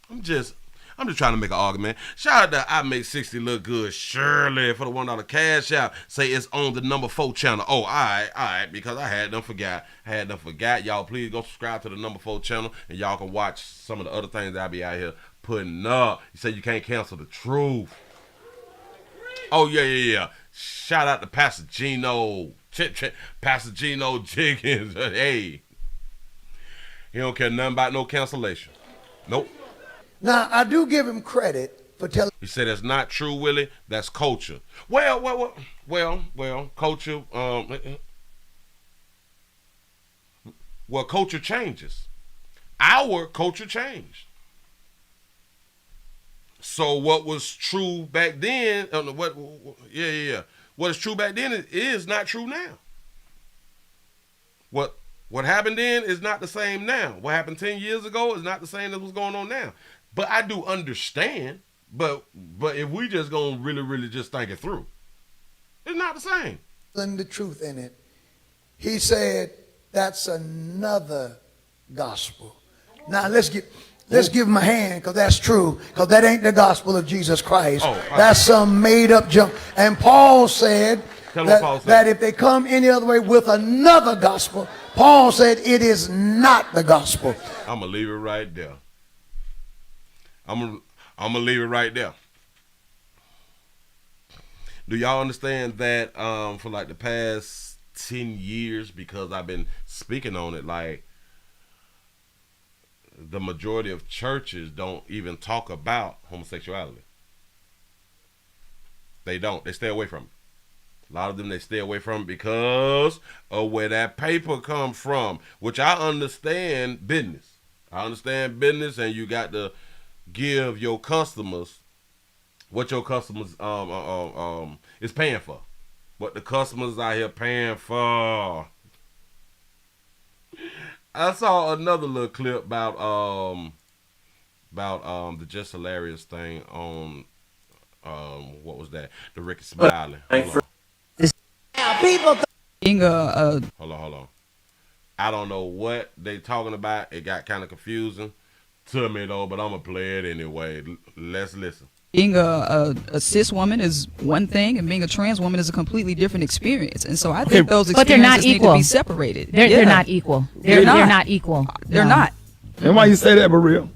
Speaker 1: I'm just trying to make an argument. Shout out to I Make 60 Look Good Shirley for the $1 cash out. Say it's on the number 4 channel. Oh, all right, because I had them forgot. Y'all please go subscribe to the number 4 channel and y'all can watch some of the other things that I be out here putting up. You say you can't cancel the truth. Oh, yeah. Shout out to Pastor Gino. Pastor Gino Jiggins. Hey. He don't care nothing about no cancellation. Nope.
Speaker 12: Now, I do give him credit for telling.
Speaker 1: He said that's not true, Willie. That's culture. Well, culture. Culture changes. Our culture changed. So what was true back then? What is true back then is not true now. What happened then is not the same now. What happened 10 years ago is not the same as what's going on now. But I do understand. But if we just gonna really just think it through, it's not the same.
Speaker 12: And the truth in it. He said that's another gospel. Now let's give him a hand, because that's true, because that ain't the gospel of Jesus Christ. That's some made up junk. And Paul said that if they come any other way with another gospel, Paul said it is not the gospel.
Speaker 1: I'm gonna leave it right there. I'm gonna leave it right there. Do y'all understand that for like the past 10 years, because I've been speaking on it, like the majority of churches don't even talk about homosexuality. They don't. They stay away from it. A lot of them, they stay away from it because of where that paper come from, which I understand business. And you got to give your customers what your customers is paying for. What the customers out here paying for. I saw another little clip about the Just Hilarious thing on what was that? The Ricky Smiley.
Speaker 11: People
Speaker 1: hold on. I don't know what they talking about. It got kind of confusing to me though, but I'm gonna play it anyway. Let's listen.
Speaker 15: Being a cis woman is one thing, and being a trans woman is a completely different experience. And so I think those experiences need to be separated.
Speaker 16: They're not equal. They're not equal.
Speaker 15: They're not.
Speaker 17: And why you say that, Maria?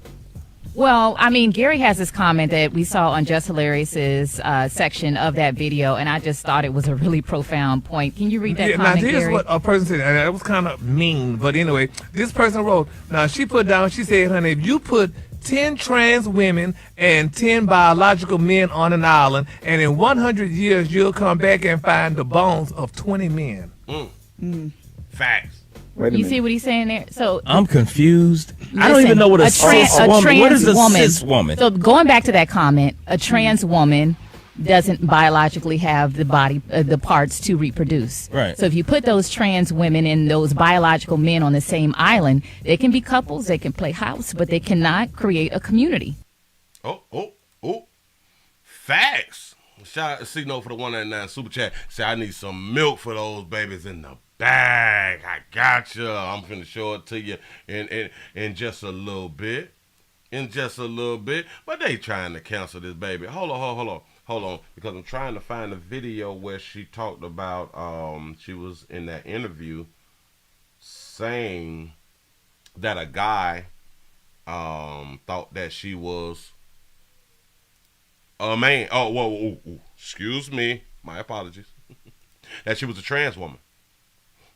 Speaker 16: Well, I mean, Gary has this comment that we saw on Just Hilarious's section of that video, and I just thought it was a really profound point. Can you read that comment,
Speaker 17: now, here's
Speaker 16: Gary?
Speaker 17: what a person said, and it was kind of mean, but anyway, this person wrote, now she put down, she said, honey, if you put 10 trans women and 10 biological men on an island, and in 100 years, you'll come back and find the bones of 20 men.
Speaker 1: Facts.
Speaker 16: You see what he's saying there? So
Speaker 18: I'm confused. I don't
Speaker 16: listen,
Speaker 18: even know what a cis woman. What is a
Speaker 16: woman.
Speaker 18: cis woman?
Speaker 16: So going back to that comment, a trans woman doesn't biologically have the body, the parts to reproduce.
Speaker 18: Right.
Speaker 16: So if you put those trans women and those biological men on the same island, they can be couples, they can play house, but they cannot create a community.
Speaker 1: Oh. Facts. Shout out to C-Note for the 199 super chat. Say I need some milk for those babies in the bag. I got you. I'm finna show it to you in just a little bit. But they trying to cancel this baby. Hold on. Because I'm trying to find a video where she talked about, she was in that interview saying that a guy thought that she was a man. Whoa. Excuse me. My apologies. That she was a trans woman.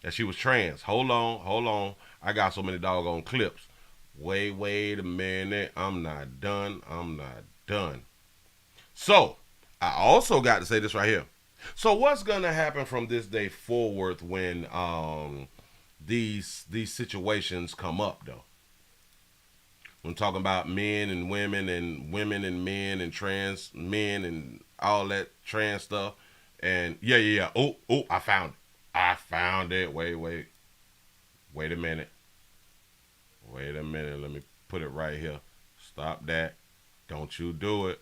Speaker 1: That she was trans. Hold on. I got so many doggone clips. Wait a minute. I'm not done. So, I also got to say this right here. So, what's going to happen from this day forward when these situations come up, though? I'm talking about men and women and men and trans men and all that trans stuff. And yeah. Oh, I found it. Wait a minute. Let me put it right here. Stop that. Don't you do it.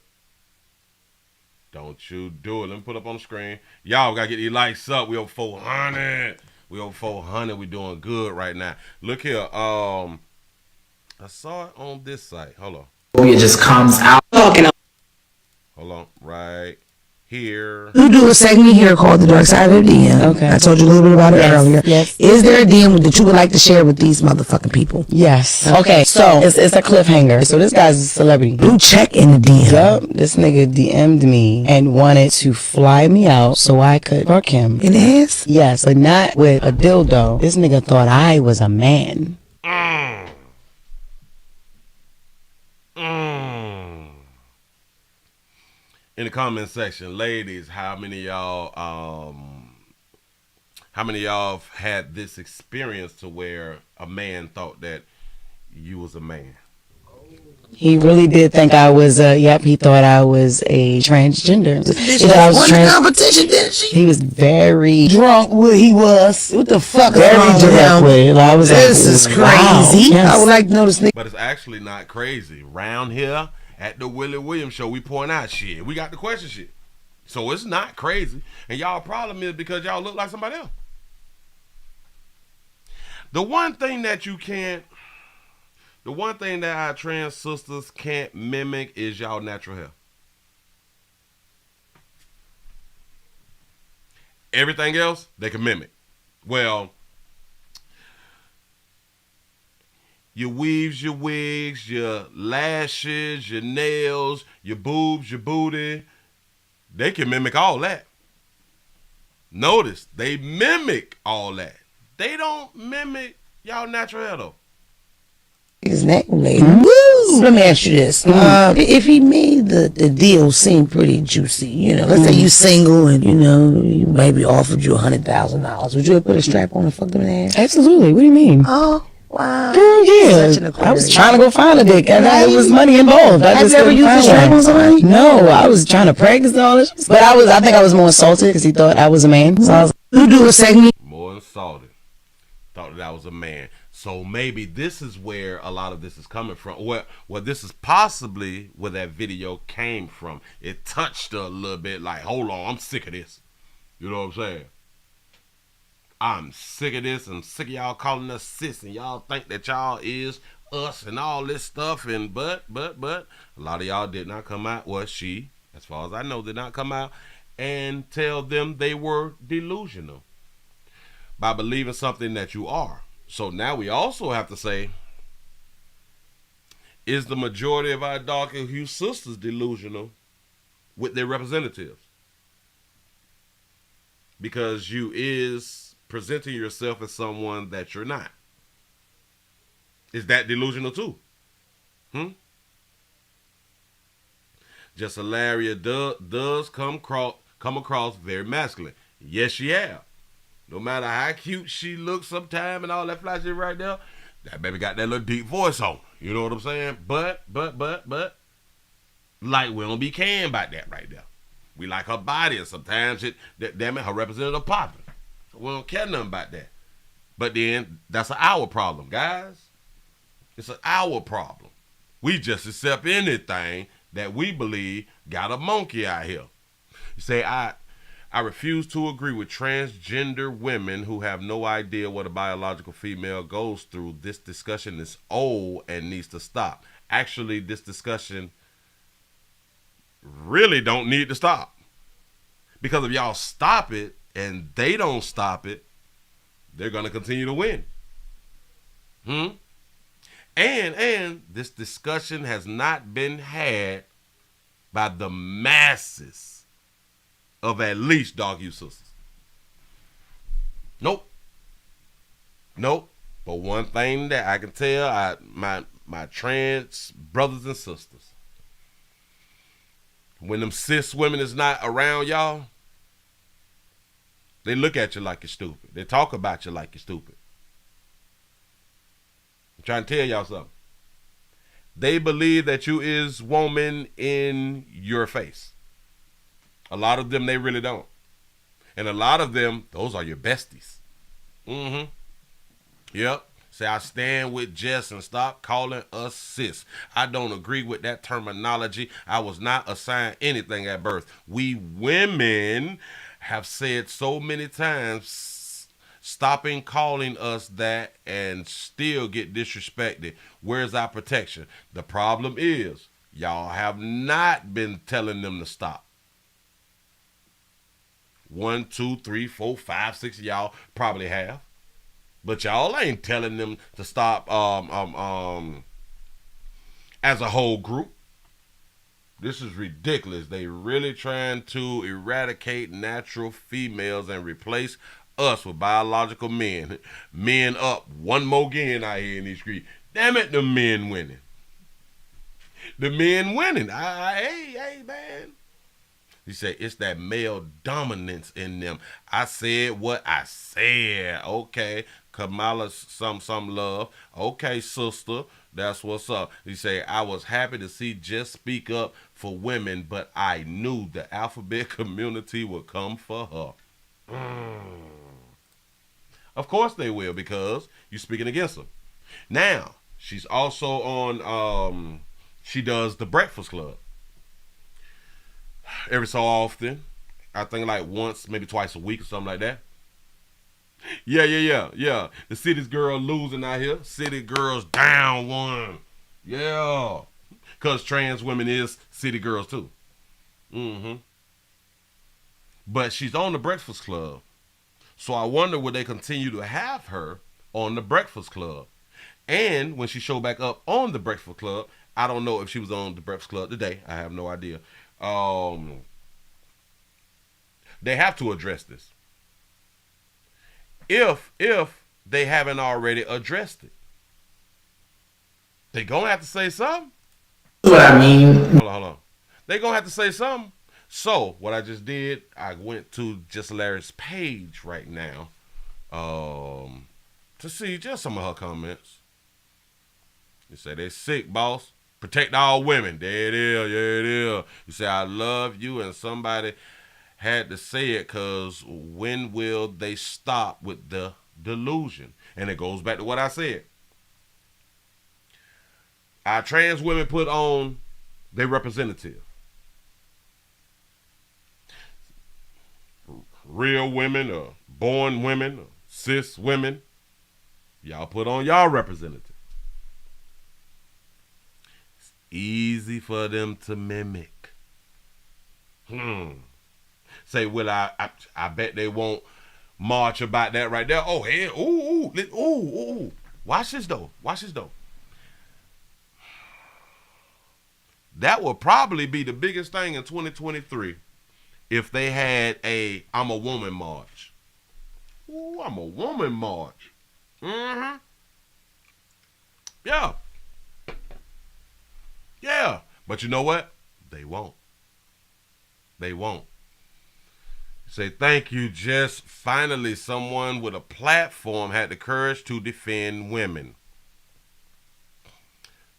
Speaker 1: Let me put it up on the screen. Y'all gotta get these lights up. We over 400. We doing good right now. Look here. I saw it on this site. Hold on.
Speaker 4: It just comes out.
Speaker 1: Hold on. Right here.
Speaker 19: You do a segment here called The Dark Side of the DM. Okay. I told you a little bit about it earlier. Yes. Is there a DM that you would like to share with these motherfucking people?
Speaker 5: Yes. Okay, so it's a cliffhanger. So this guy's a celebrity.
Speaker 19: Blue check in the DM.
Speaker 5: Yup. This nigga DM'd me and wanted to fly me out so I could fuck him.
Speaker 19: In the ass?
Speaker 5: Yes, but not with a dildo. This nigga thought I was a man.
Speaker 1: In the comment section, ladies, how many of y'all had this experience to where a man thought that you was a man?
Speaker 5: He really did think I was he thought I was a transgender. He thought I was
Speaker 19: competition, didn't she?
Speaker 5: He was very
Speaker 19: drunk what he was. What the fuck is wrong with him?
Speaker 5: I was
Speaker 19: this is crazy.
Speaker 5: Wow. Yes.
Speaker 19: I would like to know this nigga.
Speaker 1: But it's actually not crazy. Round here at the Willie Williams show, we point out shit. We got the question shit. So it's not crazy. And y'all problem is because y'all look like somebody else. The one thing that our trans sisters can't mimic is y'all natural hair. Everything else, they can mimic. Well, your weaves, your wigs, your lashes, your nails, your boobs, your booty, they can mimic all that. Notice, they mimic all that. They don't mimic y'all natural hair, though.
Speaker 19: His neck, lady. Woo! Let me ask you this. If he made the deal seem pretty juicy, you know, let's say you single and, you know, you maybe offered you $100,000, would you have put a strap on and fucked him in the ass?
Speaker 5: Absolutely. What do you mean?
Speaker 19: Oh, wow.
Speaker 5: Girl, yeah. I was trying to go find a dick. And there was money involved.
Speaker 19: Have you ever used a strap on somebody?
Speaker 5: No, I was trying to practice all this. But I think I was more insulted because he thought I was a man. So I was
Speaker 19: you do a segment.
Speaker 1: More insulted. Thought that I was a man. So maybe this is where a lot of this is coming from. Well, this is possibly where that video came from. It touched her a little bit like, hold on, I'm sick of this. You know what I'm saying? I'm sick of this. I'm sick of y'all calling us sis and y'all think that y'all is us and all this stuff. And but a lot of y'all did not come out. Well, she, as far as I know, did not come out and tell them they were delusional by believing something that you are. So now we also have to say, Is the majority of our darker hue sisters delusional with their representatives? Because you is presenting yourself as someone that you're not. Is that delusional too? Just Hilaria does come across very masculine. Yes, she have. No matter how cute she looks sometime and all that fly shit right there, that baby got that little deep voice on. You know what I'm saying? But, like, we don't be caring about that right there. We like her body, and sometimes damn it, her representative popping. So we don't care nothing about that. But then, that's an our problem, guys. It's an our problem. We just accept anything that we believe got a monkey out here. You say, I refuse to agree with transgender women who have no idea what a biological female goes through. This discussion is old and needs to stop. Actually, this discussion really don't need to stop. Because if y'all stop it and they don't stop it, they're going to continue to win. And this discussion has not been had by the masses of at least dog you sisters. Nope. But one thing that I can tell my trans brothers and sisters, when them cis women is not around y'all, they look at you like you're stupid. They talk about you like you're stupid. I'm trying to tell y'all something. They believe that you is woman in your face. A lot of them, they really don't. And a lot of them, those are your besties. Yep. Say, I stand with Jess and stop calling us sis. I don't agree with that terminology. I was not assigned anything at birth. We women have said so many times, stopping calling us that and still get disrespected. Where's our protection? The problem is, y'all have not been telling them to stop. 1, 2, 3, 4, 5, 6 of y'all probably have. But y'all ain't telling them to stop as a whole group. This is ridiculous. They really trying to eradicate natural females and replace us with biological men. Men up one more again out here in these streets. Damn it, the men winning. The men winning. Hey, man. You say it's that male dominance in them. I said what I said. Okay, Kamala, some love. Okay, sister, that's what's up. You say, I was happy to see Jess speak up for women, but I knew the alphabet community would come for her. Of course they will, because you're speaking against them. Now, she's also on, she does the Breakfast Club. Every so often, I think like once, maybe twice a week or something like that. Yeah. The city's girl losing out here. City girls down one. Yeah. Because trans women is city girls too. But she's on the Breakfast Club. So I wonder would they continue to have her on the Breakfast Club. And when she showed back up on the Breakfast Club, I don't know if she was on the Breakfast Club today. I have no idea. They have to address this. If they haven't already addressed it, they gonna have to say something.
Speaker 4: That's what I mean.
Speaker 1: Hold on. They gonna have to say something. So what I just did, I went to Just Larry's page right now, to see just some of her comments. You say they sick, boss. Protect all women. There it is. Yeah, it is. You say, I love you, and somebody had to say it because when will they stop with the delusion? And it goes back to what I said. Our trans women put on their representative. Real women or born women or cis women, y'all put on y'all representative. Easy for them to mimic. Say, well, I bet they won't march about that right there. Oh, hey, ooh. Watch this though. That would probably be the biggest thing in 2023 if they had a I'm a woman march. Ooh, I'm a woman march. Mm-hmm. Yeah. Yeah. But you know what? They won't. They won't. Say, thank you, Jess. Finally, someone with a platform had the courage to defend women.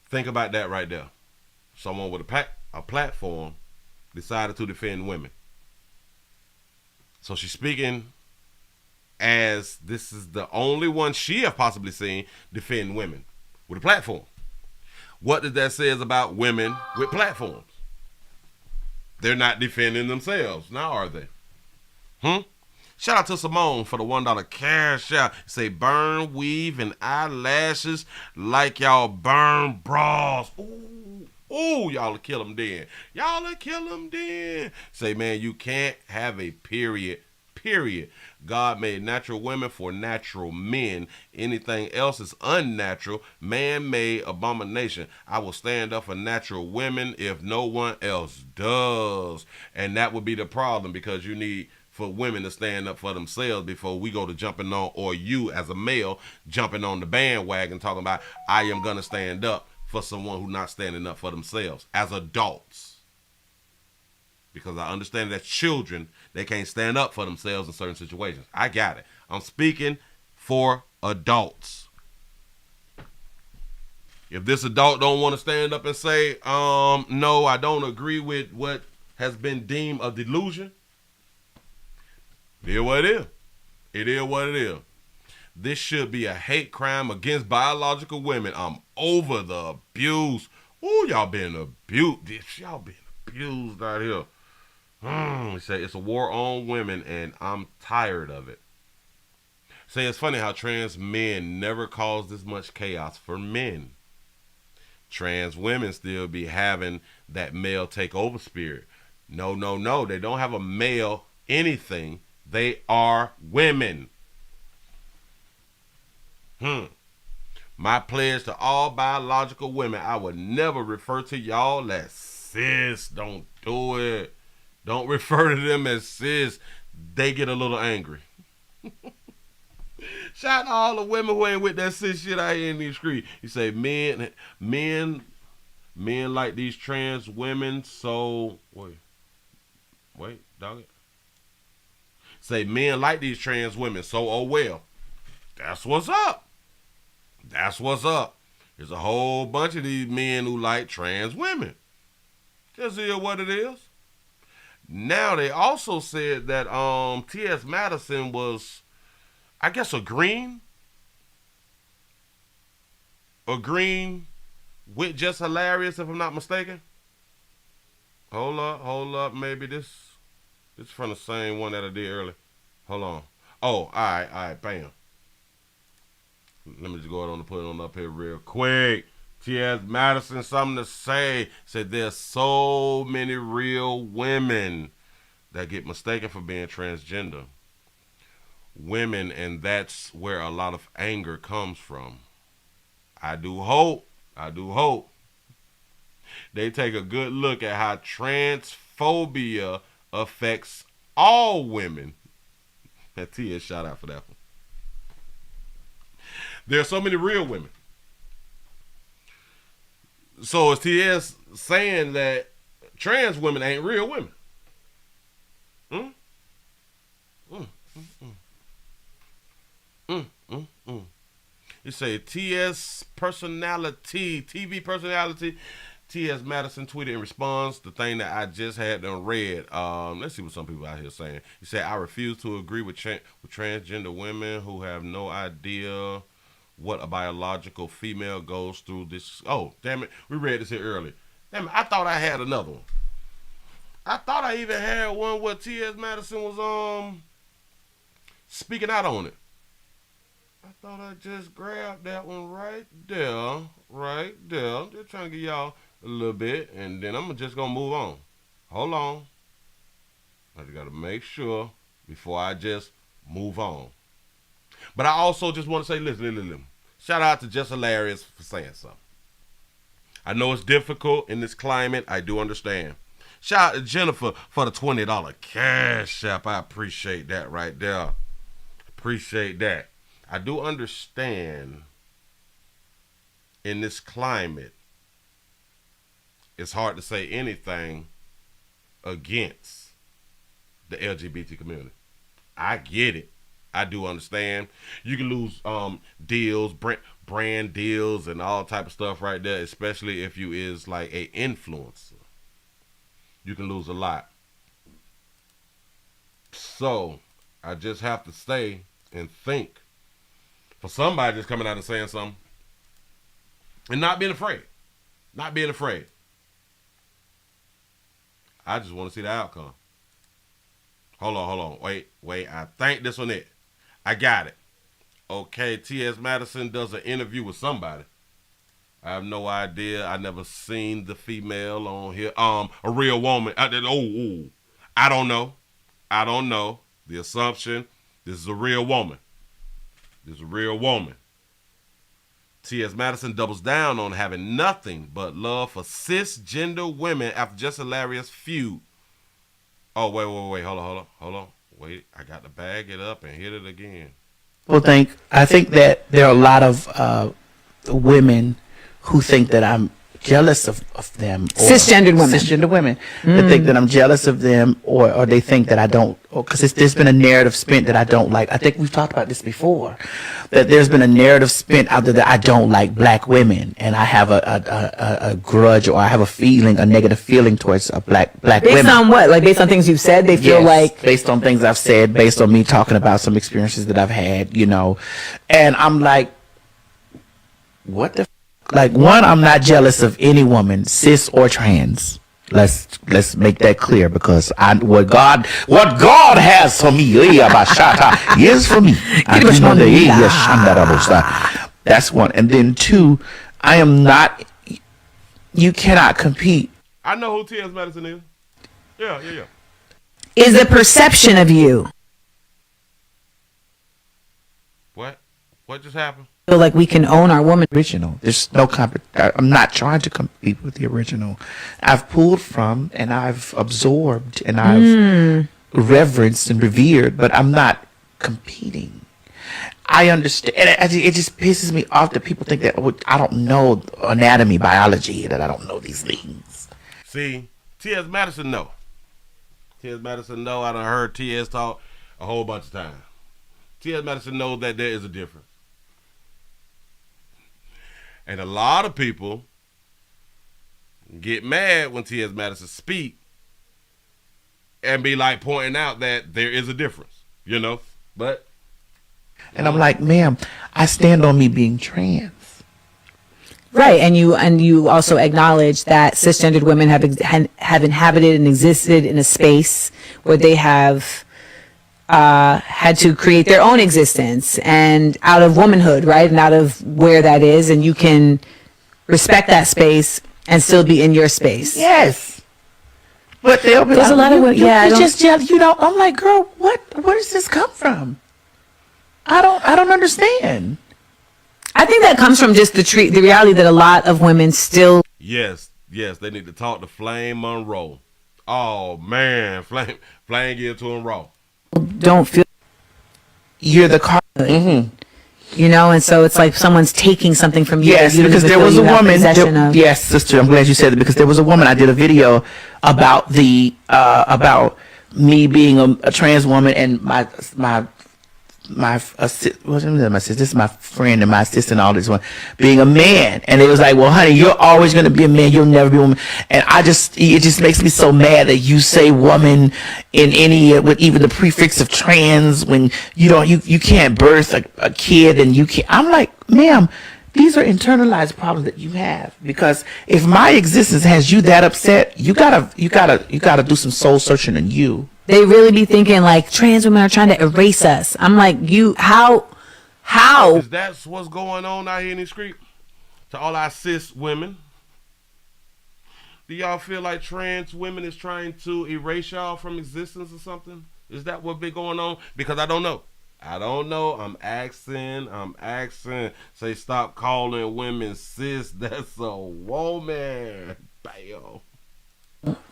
Speaker 1: Think about that right there. Someone with a platform decided to defend women. So she's speaking as this is the only one she have possibly seen defend women with a platform. What does that say about women with platforms? They're not defending themselves now, are they? Shout out to Simone for the $1 cash out. Say burn, weave, and eyelashes like y'all burn bras. Ooh, y'all will kill them then. Y'all will kill them then. Say, man, you can't have a period. God made natural women for natural men. Anything else is unnatural, man-made abomination. I will stand up for natural women if no one else does. And that would be the problem, because you need for women to stand up for themselves before we go to jumping on, or you as a male jumping on the bandwagon talking about I am going to stand up for someone who's not standing up for themselves as adults. Because I understand that children, they can't stand up for themselves in certain situations. I got it. I'm speaking for adults. If this adult don't want to stand up and say, no, I don't agree with what has been deemed a delusion, it is what it is. It is what it is. This should be a hate crime against biological women. I'm over the abuse. Ooh, y'all been abused. Y'all been abused out here. We say it's a war on women, and I'm tired of it. Say it's funny how trans men never cause this much chaos for men. Trans women still be having that male takeover spirit. No. They don't have a male anything. They are women. My pledge to all biological women, I would never refer to y'all as cis. Don't do it. Don't refer to them as cis. They get a little angry. Shout out to all the women who ain't with that cis shit out here in these streets. You say men like these trans women, so wait, dog it. Say men like these trans women, so oh well. That's what's up. That's what's up. There's a whole bunch of these men who like trans women. Just hear what it is. Now they also said that T.S. Madison was, I guess, agreeing with Just Hilarious, if I'm not mistaken. Hold up, maybe this from the same one that I did earlier. Hold on. Oh, all right, bam. Let me just go ahead and put it on up here real quick. T.S. Madison, something to say. Said there's so many real women that get mistaken for being transgender. Women, and that's where a lot of anger comes from. I do hope they take a good look at how transphobia affects all women. That T.S. shout out for that one. There are so many real women. So is T.S. saying that trans women ain't real women? You say T.S. personality, TV personality, T.S. Madison tweeted in response the thing that I just had done read. Let's see what some people out here saying. He said, I refuse to agree with transgender women who have no idea what a biological female goes through this. Oh, damn it. We read this here earlier. Damn it. I thought I had another one. I thought I even had one where T.S. Madison was speaking out on it. I thought I just grabbed that one right there. Just trying to give y'all a little bit, and then I'm just going to move on. Hold on. I just got to make sure before I just move on. But I also just want to say, listen. Shout out to Just Hilarious for saying something. I know it's difficult in this climate. I do understand. Shout out to Jennifer for the $20 cash app. I appreciate that right there. Appreciate that. I do understand in this climate, it's hard to say anything against the LGBT community. I get it. I do understand. You can lose deals, brand deals, and all type of stuff right there, especially if you is like a influencer. You can lose a lot. So I just have to stay and think for somebody just coming out and saying something and not being afraid. Not being afraid. I just want to see the outcome. Hold on. Wait. I think this one it. I got it. Okay, T.S. Madison does an interview with somebody. I have no idea. I never seen the female on here. A real woman. I don't know. The assumption, this is a real woman. T.S. Madison doubles down on having nothing but love for cisgender women after just hilarious feud. Oh, wait. Hold on. Wait, I got to bag it up and hit it again.
Speaker 19: I think that there are a lot of women who think that I'm jealous of them.
Speaker 10: Cisgendered
Speaker 19: women that think that I'm jealous of them, or they think that I don't, because there's been a narrative spent that I don't like. I think we've talked about this before, that there's been a narrative spent out there that I don't like black women, and I have a grudge, or I have a negative feeling towards black women.
Speaker 10: Based on what? Like based on things you've said, they feel like
Speaker 19: based on things I've said, based on me talking about some experiences that I've had, and I'm like, what the. Like, one, I'm not jealous of any woman, cis or trans. Let's make that clear, because what God has for me is for me. That's one. And then two, I am not. You cannot compete.
Speaker 1: I know who T.S. Madison is. Yeah.
Speaker 10: Is the perception of you.
Speaker 1: What just happened?
Speaker 10: Feel like we can own our woman.
Speaker 19: Original. There's no I'm not trying to compete with the original. I've pulled from, and I've absorbed, and I've reverenced and revered, but I'm not competing. I understand. And it just pisses me off that people think that I don't know anatomy, biology, that I don't know these things.
Speaker 1: See, T.S. Madison know. T.S. Madison know. I done heard T.S. talk a whole bunch of times. T.S. Madison knows that there is a difference. And a lot of people get mad when T.S. Madison speak and be like pointing out that there is a difference, but.
Speaker 19: And I'm like, ma'am, I stand on me being trans.
Speaker 10: Right, and you also acknowledge that cisgendered women have inhabited and existed in a space where they have had to create their own existence, and out of womanhood, right, and out of where that is, and you can respect that space and still be in your space.
Speaker 19: Yes, but they'll be.
Speaker 10: There's a lot of women. Yeah,
Speaker 19: you're just jealous. I'm like, girl, where does this come from? I don't understand.
Speaker 10: I think that comes from just the reality that a lot of women still.
Speaker 1: Yes, they need to talk to Flame Monroe. Oh man, Flame give it to him raw.
Speaker 10: Don't feel
Speaker 19: you're the car.
Speaker 10: And so it's like someone's taking something from you.
Speaker 19: Yes, because there was a woman. Yes, sister, I'm glad you said it, because there was a woman. I did a video about about me being a trans woman, and my sister, this is my friend and my assistant, all this one, being a man, and it was like, well, honey, you're always going to be a man, you'll never be a woman. And it just makes me so mad that you say woman in with even the prefix of trans, when you can't birth a kid, and you can't. I'm like, ma'am, these are internalized problems that you have, because if my existence has you that upset, you gotta do some soul searching on you.
Speaker 10: They really be thinking like trans women are trying to erase us. I'm like, how?
Speaker 1: Is that what's going on out here in the street? To all our cis women, do y'all feel like trans women is trying to erase y'all from existence or something? Is that what been going on? Because I don't know. I don't know. I'm asking. Say stop calling women sis. That's a woman. Bam.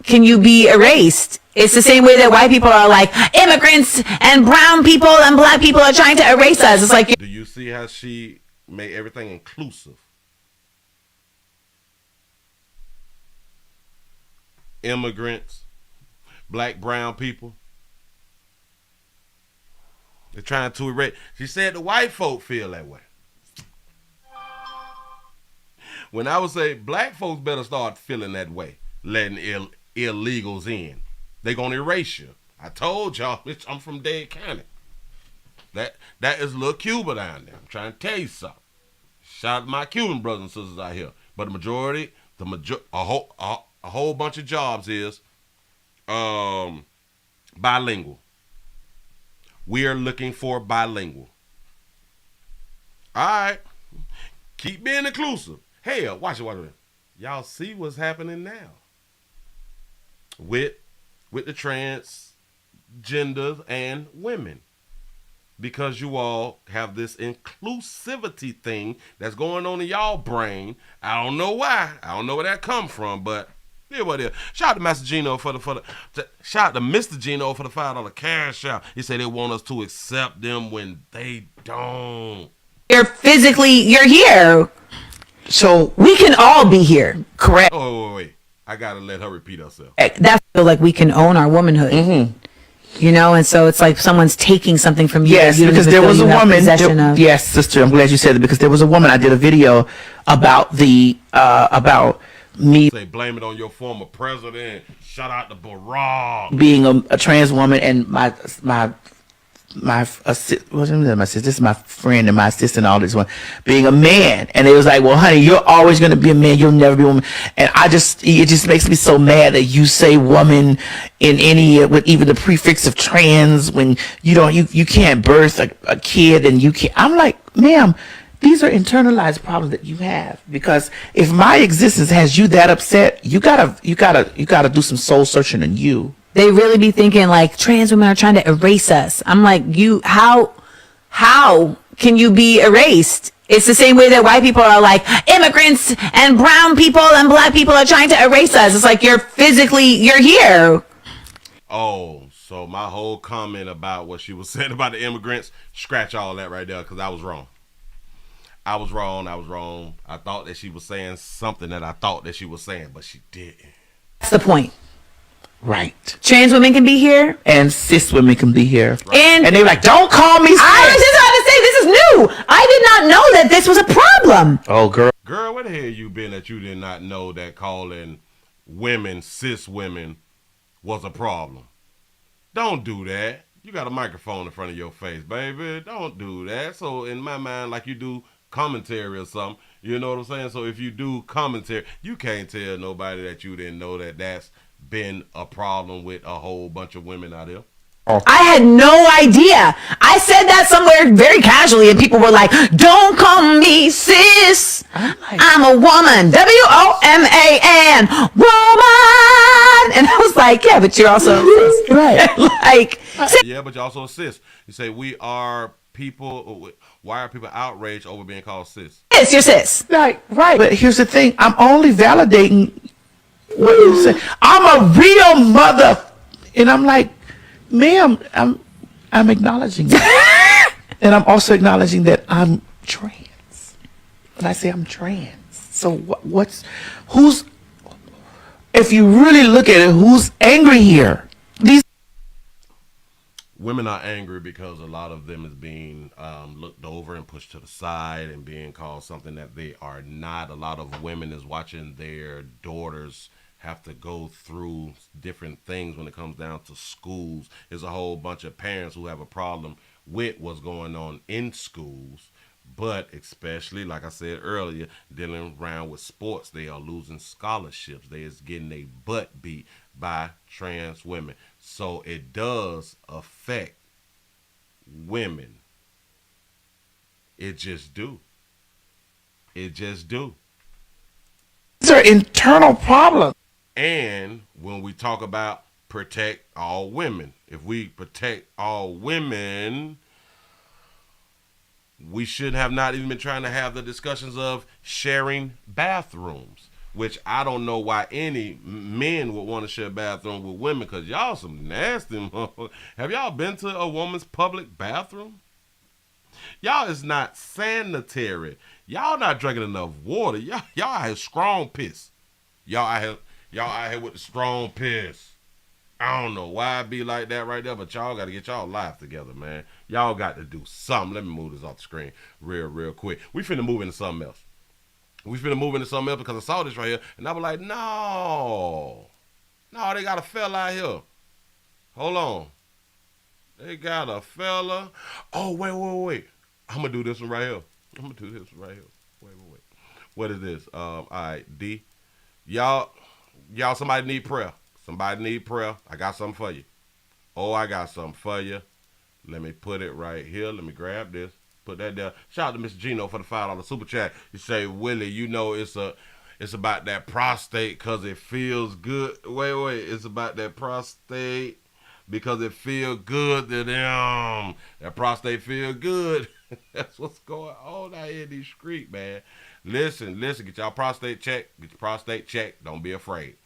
Speaker 20: Can you be erased? It's the same way that white people are like immigrants and brown people and black people are trying to erase us. It's like,
Speaker 1: do you see how she made everything inclusive? Immigrants, black, brown people. They're trying to erase. She said the white folk feel that way. When I would say black folks better start feeling that way, letting illegals in, they gonna erase you. I told y'all, bitch, I'm from Dade County. That is little Cuba down there. I'm trying to tell you something. Shout out to my Cuban brothers and sisters out here. But a whole bunch of jobs is bilingual. We are looking for bilingual. All right, keep being inclusive. Hell, watch it. Y'all see what's happening now with the transgenders and women, because you all have this inclusivity thing that's going on in y'all brain. I don't know why. I don't know where that come from, but yeah, what is? Shout out to Master Gino for the shout out to Mr. Gino for the $5 cash out. He said they want us to accept them when they don't.
Speaker 20: you're here. So we can all be here, correct?
Speaker 1: Oh, wait. I gotta let her repeat herself.
Speaker 20: That's like we can own our womanhood. Mm-hmm. You know, and so it's like someone's taking something from you.
Speaker 21: Yes,
Speaker 20: you
Speaker 21: because there was a woman.
Speaker 20: Yes,
Speaker 21: sister, I'm glad you said it, because there was a woman. I did a video about about me.
Speaker 1: Say blame it on your former president. Shout out to Barack.
Speaker 21: Being a trans woman, and my sister, this is my friend and my assistant, all this one, being a man, and it was like, well, honey, you're always going to be a man, you'll never be a woman. And it just makes me so mad that you say woman in any, with even the prefix of trans, when you can't birth a kid, and you can't. I'm like, ma'am, these are internalized problems that you have, because if my existence has you that upset, you gotta do some soul searching on you.
Speaker 20: They really be thinking like trans women are trying to erase us. I'm like, how can you be erased? It's the same way that white people are like immigrants and brown people and black people are trying to erase us. It's like you're here.
Speaker 1: Oh, so my whole comment about what she was saying about the immigrants, scratch all that right there, because I was wrong. I was wrong. I thought that she was saying something that I thought that she was saying, but she didn't.
Speaker 20: That's the point.
Speaker 21: Right.
Speaker 20: Trans women can be here.
Speaker 21: And cis women can be here.
Speaker 20: Right. And
Speaker 21: they're like, don't call me cis.
Speaker 20: I was just about to say, this is new. I did not know that this was a problem.
Speaker 21: Oh, girl.
Speaker 1: Girl, where the hell you been that you did not know that calling women cis women was a problem? Don't do that. You got a microphone in front of your face, baby. Don't do that. So in my mind, like you do commentary or something, you know what I'm saying? So if you do commentary, you can't tell nobody that you didn't know that that's been a problem with a whole bunch of women out there.
Speaker 20: I had no idea. I said that somewhere very casually, and people were like, don't call me cis. I'm a woman. WOMAN. Woman. And I was like, yeah, but you're also cis. Right.
Speaker 1: Yeah, but you're also cis. You say we are people. Why are people outraged over being called cis?
Speaker 20: Yes, you're cis.
Speaker 21: Right. But here's the thing. I'm only validating what you say. I'm a real mother. And I'm like, ma'am, I'm acknowledging that. And I'm also acknowledging that I'm trans. And I say I'm trans. So if you really look at it, who's angry here? These
Speaker 1: women are angry because a lot of them is being looked over and pushed to the side and being called something that they are not. A lot of women is watching their daughters have to go through different things when it comes down to schools. There's a whole bunch of parents who have a problem with what's going on in schools, but especially, like I said earlier, dealing around with sports, they are losing scholarships. They is getting their butt beat by trans women. So it does affect women. It just do. These
Speaker 21: are internal problems.
Speaker 1: And when we talk about protect all women, if we protect all women, We should have not even been trying to have the discussions of sharing bathrooms, which I don't know why any men would want to share a bathroom with women, because y'all some nasty motherfuckers. Have y'all been to a woman's public bathroom? Y'all is not sanitary. Y'all not drinking enough water. Y'all out here strong piss. Y'all out here with the strong piss. I don't know why it be like that right there, but y'all got to get y'all life together, man. Y'all got to do something. Let me move this off the screen real quick. We finna move into something else. Because I saw this right here, and I was like, no, they got a fella out here. Hold on. They got a fella. Oh, wait. I'm going to do this one right here. Wait. What is this? All right, D. Y'all, somebody need prayer. I got something for you. Let me put it right here. Let me grab this. Put that there. Shout out to Mr. Gino for the $5 super chat. You say, Willie, you know it's about that prostate because it feels good. Wait. It's about that prostate because it feel good to them. That prostate feel good. That's what's going on out here in these streets, man. Listen. Get y'all prostate checked. Get your prostate checked. Don't be afraid.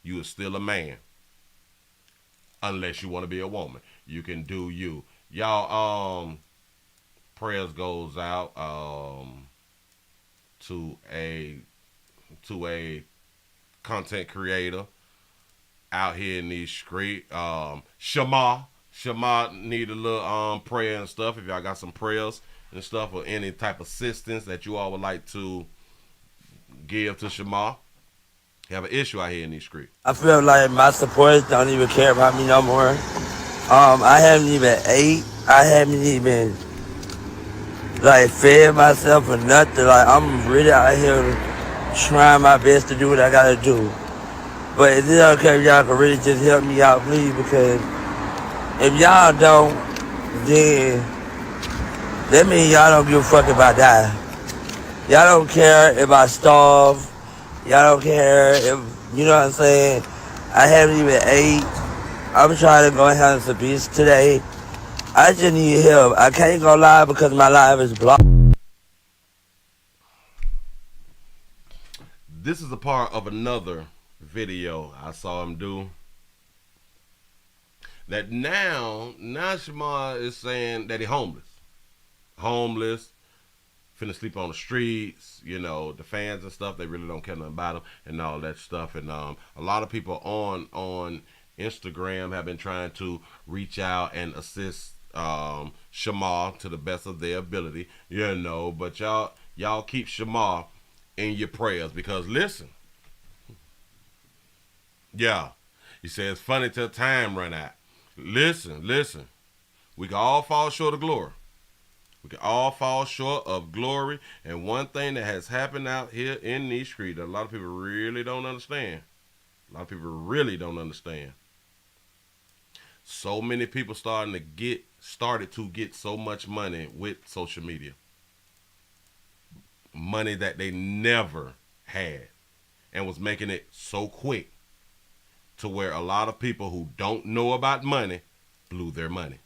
Speaker 1: You are still a man. Unless you want to be a woman. You can do you. Y'all, prayers goes out to a content creator out here in these streets. Shema need a little prayer and stuff. If y'all got some prayers and stuff or any type of assistance that you all would like to give to Shema. You have an issue out here in these streets.
Speaker 2: I feel like my supporters don't even care about me no more. I haven't even ate. I haven't even fed myself or nothing. I'm really out here trying my best to do what I gotta do. But is it okay if y'all can really just help me out, please? Because if y'all don't, then that means y'all don't give a fuck if I die. Y'all don't care if I starve. Y'all don't care if, you know what I'm saying? I haven't even ate. I'm trying to go and have some peace today. I just need help. I can't go live because my live is blocked.
Speaker 1: This is a part of another video I saw him do. That now Shema is saying that he's homeless. Finna sleep on the streets, the fans and stuff, they really don't care nothing about him and all that stuff. And a lot of people on Instagram have been trying to reach out and assist Shema to the best of their ability, but y'all keep Shema in your prayers, because listen, he said it's funny till time run out. Listen, we can all fall short of glory. And one thing that has happened out here in these streets that a lot of people really don't understand. So many people started to get so much money with social media. Money that they never had, and was making it so quick to where a lot of people who don't know about money blew their money.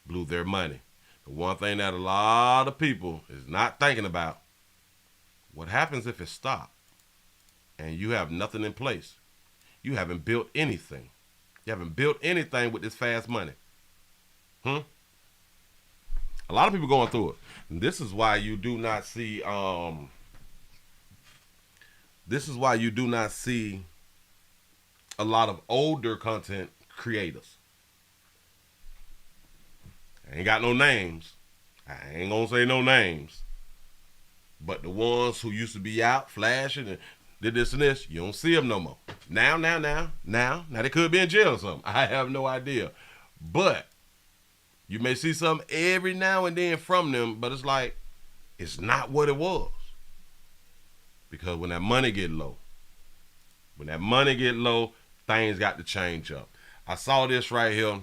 Speaker 1: The one thing that a lot of people is not thinking about, what happens if it stops and you have nothing in place? You haven't built anything. With this fast money. A lot of people going through it. And this is why you do not see a lot of older content creators. I ain't got no names. I ain't gonna say no names. But the ones who used to be out flashing and did this and this, you don't see them no more. Now, they could be in jail or something. I have no idea. But you may see something every now and then from them, but it's like, it's not what it was. Because when that money get low, things got to change up. I saw this right here.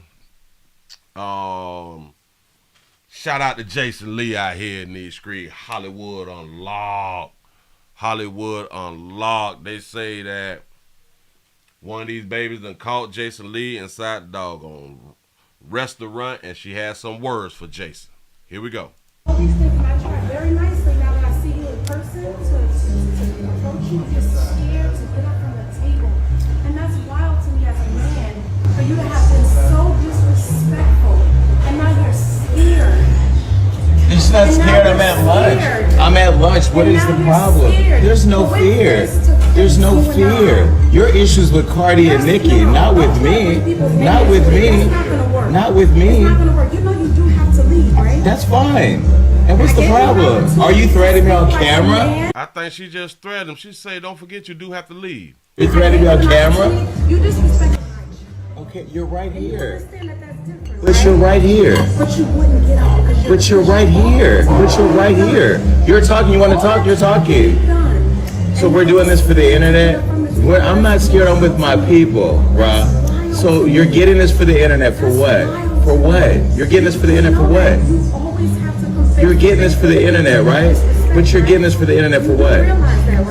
Speaker 1: Shout out to Jason Lee out here in these streets. Hollywood Unlocked. They say that one of these babies done caught Jason Lee inside the doggone restaurant, and she has some words for Jason. Here we go.
Speaker 7: All these things, and I try very nicely now that I see you in person to approach you. You're scared to get up from the table, and that's wild to me as a man for you to have been so disrespectful, and now you're scared.
Speaker 22: She's not scared. I'm at lunch. I'm at lunch. What is the problem? There's no fear. There's no fear. Your issues with Cardi and Nicki, not with me. Not with me. Not with me.
Speaker 7: It's not gonna work. You know you do have to leave, right?
Speaker 22: That's fine. And what's the problem? Are you threatening me on camera?
Speaker 1: I think she just threatened him. She say, "Don't forget, you do have to leave."
Speaker 22: You threatening me on camera?
Speaker 7: You disrespect.
Speaker 22: Okay, you're right here.
Speaker 7: Understand that that's different.
Speaker 22: But you're right here.
Speaker 7: But you wouldn't get out.
Speaker 22: But you're right here. But you're right here. You're talking. You want to talk? You're talking. So we're doing this for the internet? I'm not scared. I'm with my people, bruh. So you're getting this for the internet for what? For what? You're getting this for the internet for what? You're getting this for the internet, right? But you're getting this for the internet for what?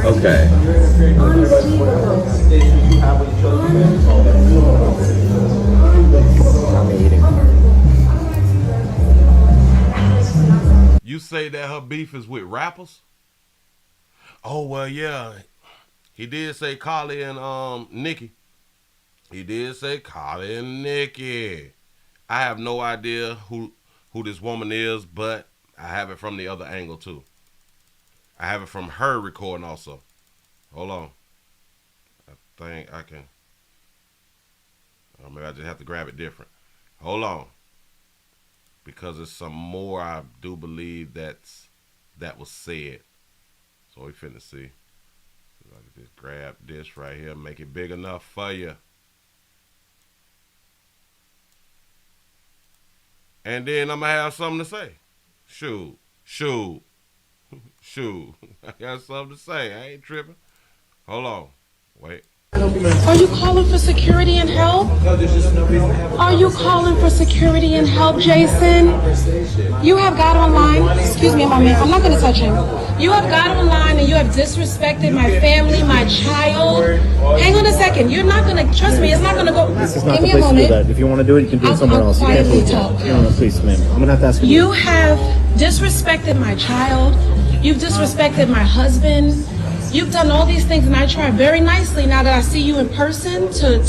Speaker 22: Okay.
Speaker 1: You say that her beef is with rappers? Oh, well, yeah. He did say Carly and Nicki. He did say Carly and Nicki. I have no idea who this woman is, but I have it from the other angle, too. I have it from her recording also. Hold on. I think I can. Or maybe I just have to grab it different. Hold on. Because there's some more I do believe that was said. So we finna see. I can just grab this right here, make it big enough for you. And then I'm gonna have something to say. Shoot. I got something to say. I ain't tripping. Hold on. Wait.
Speaker 7: Are you calling for security and help? Are you calling for security and help, Jason? You have got online. Excuse me a moment. I'm not going to touch him. You have got online and you have disrespected my family, my child. Hang on a second. You're not going to trust me. It's not going to go.
Speaker 18: This is not
Speaker 7: Give
Speaker 18: the
Speaker 7: me a
Speaker 18: place to do
Speaker 7: moment.
Speaker 18: that. If you want to do it, you can do it somewhere else. You can't do it here. No, please, ma'am. I'm gonna have to ask you.
Speaker 7: You have disrespected my child. You've disrespected my husband. You've done all these things, and I try very nicely now that I see you in person to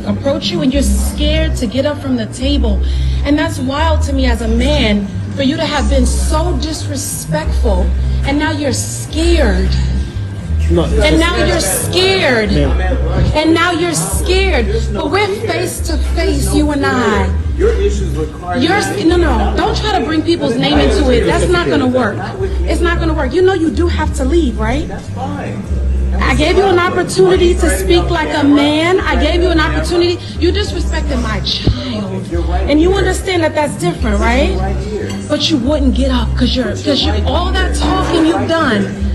Speaker 7: approach you, and you're scared to get up from the table. And that's wild to me as a man for you to have been so disrespectful, and now you're scared.
Speaker 18: No,
Speaker 7: And now you're scared. And now you're scared. But we're face to face, you and I.
Speaker 22: Your issues with Cardi.
Speaker 7: No. Don't try to bring people's name into it. That's not going to work. It's not going to work. You know you do have to leave, right?
Speaker 22: That's fine.
Speaker 7: I gave you an opportunity to speak like a man. I gave you an opportunity. You disrespected my child. And you understand that that's different, right? But you wouldn't get up because you're all that talking you've done.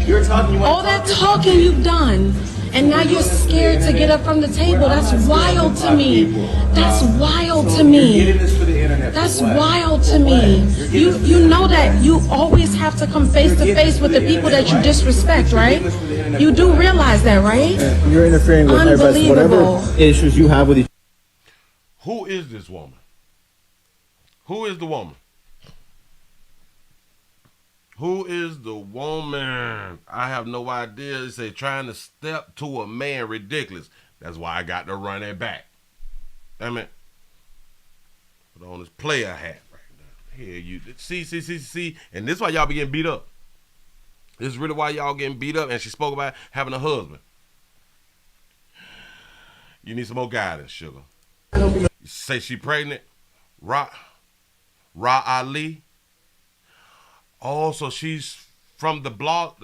Speaker 7: All that talking you've done. And now you're scared to get up from the table. That's wild to me. That's wild to me. That's wild to me. You know that you always have to come face to face with the people that you disrespect, right? You do realize that, right?
Speaker 18: You're interfering with everybody. Whatever issues you have with each.
Speaker 1: Who is this woman? Who is the woman? Who is the woman? I have no idea. They say trying to step to a man, ridiculous. That's why I got to run it back. Damn it. Put on this player hat right now. Here you see. And this is why y'all be getting beat up. This is really why y'all getting beat up. And she spoke about having a husband. You need some more guidance, sugar. You say she pregnant? Ra Ali. Oh, so she's from the blog.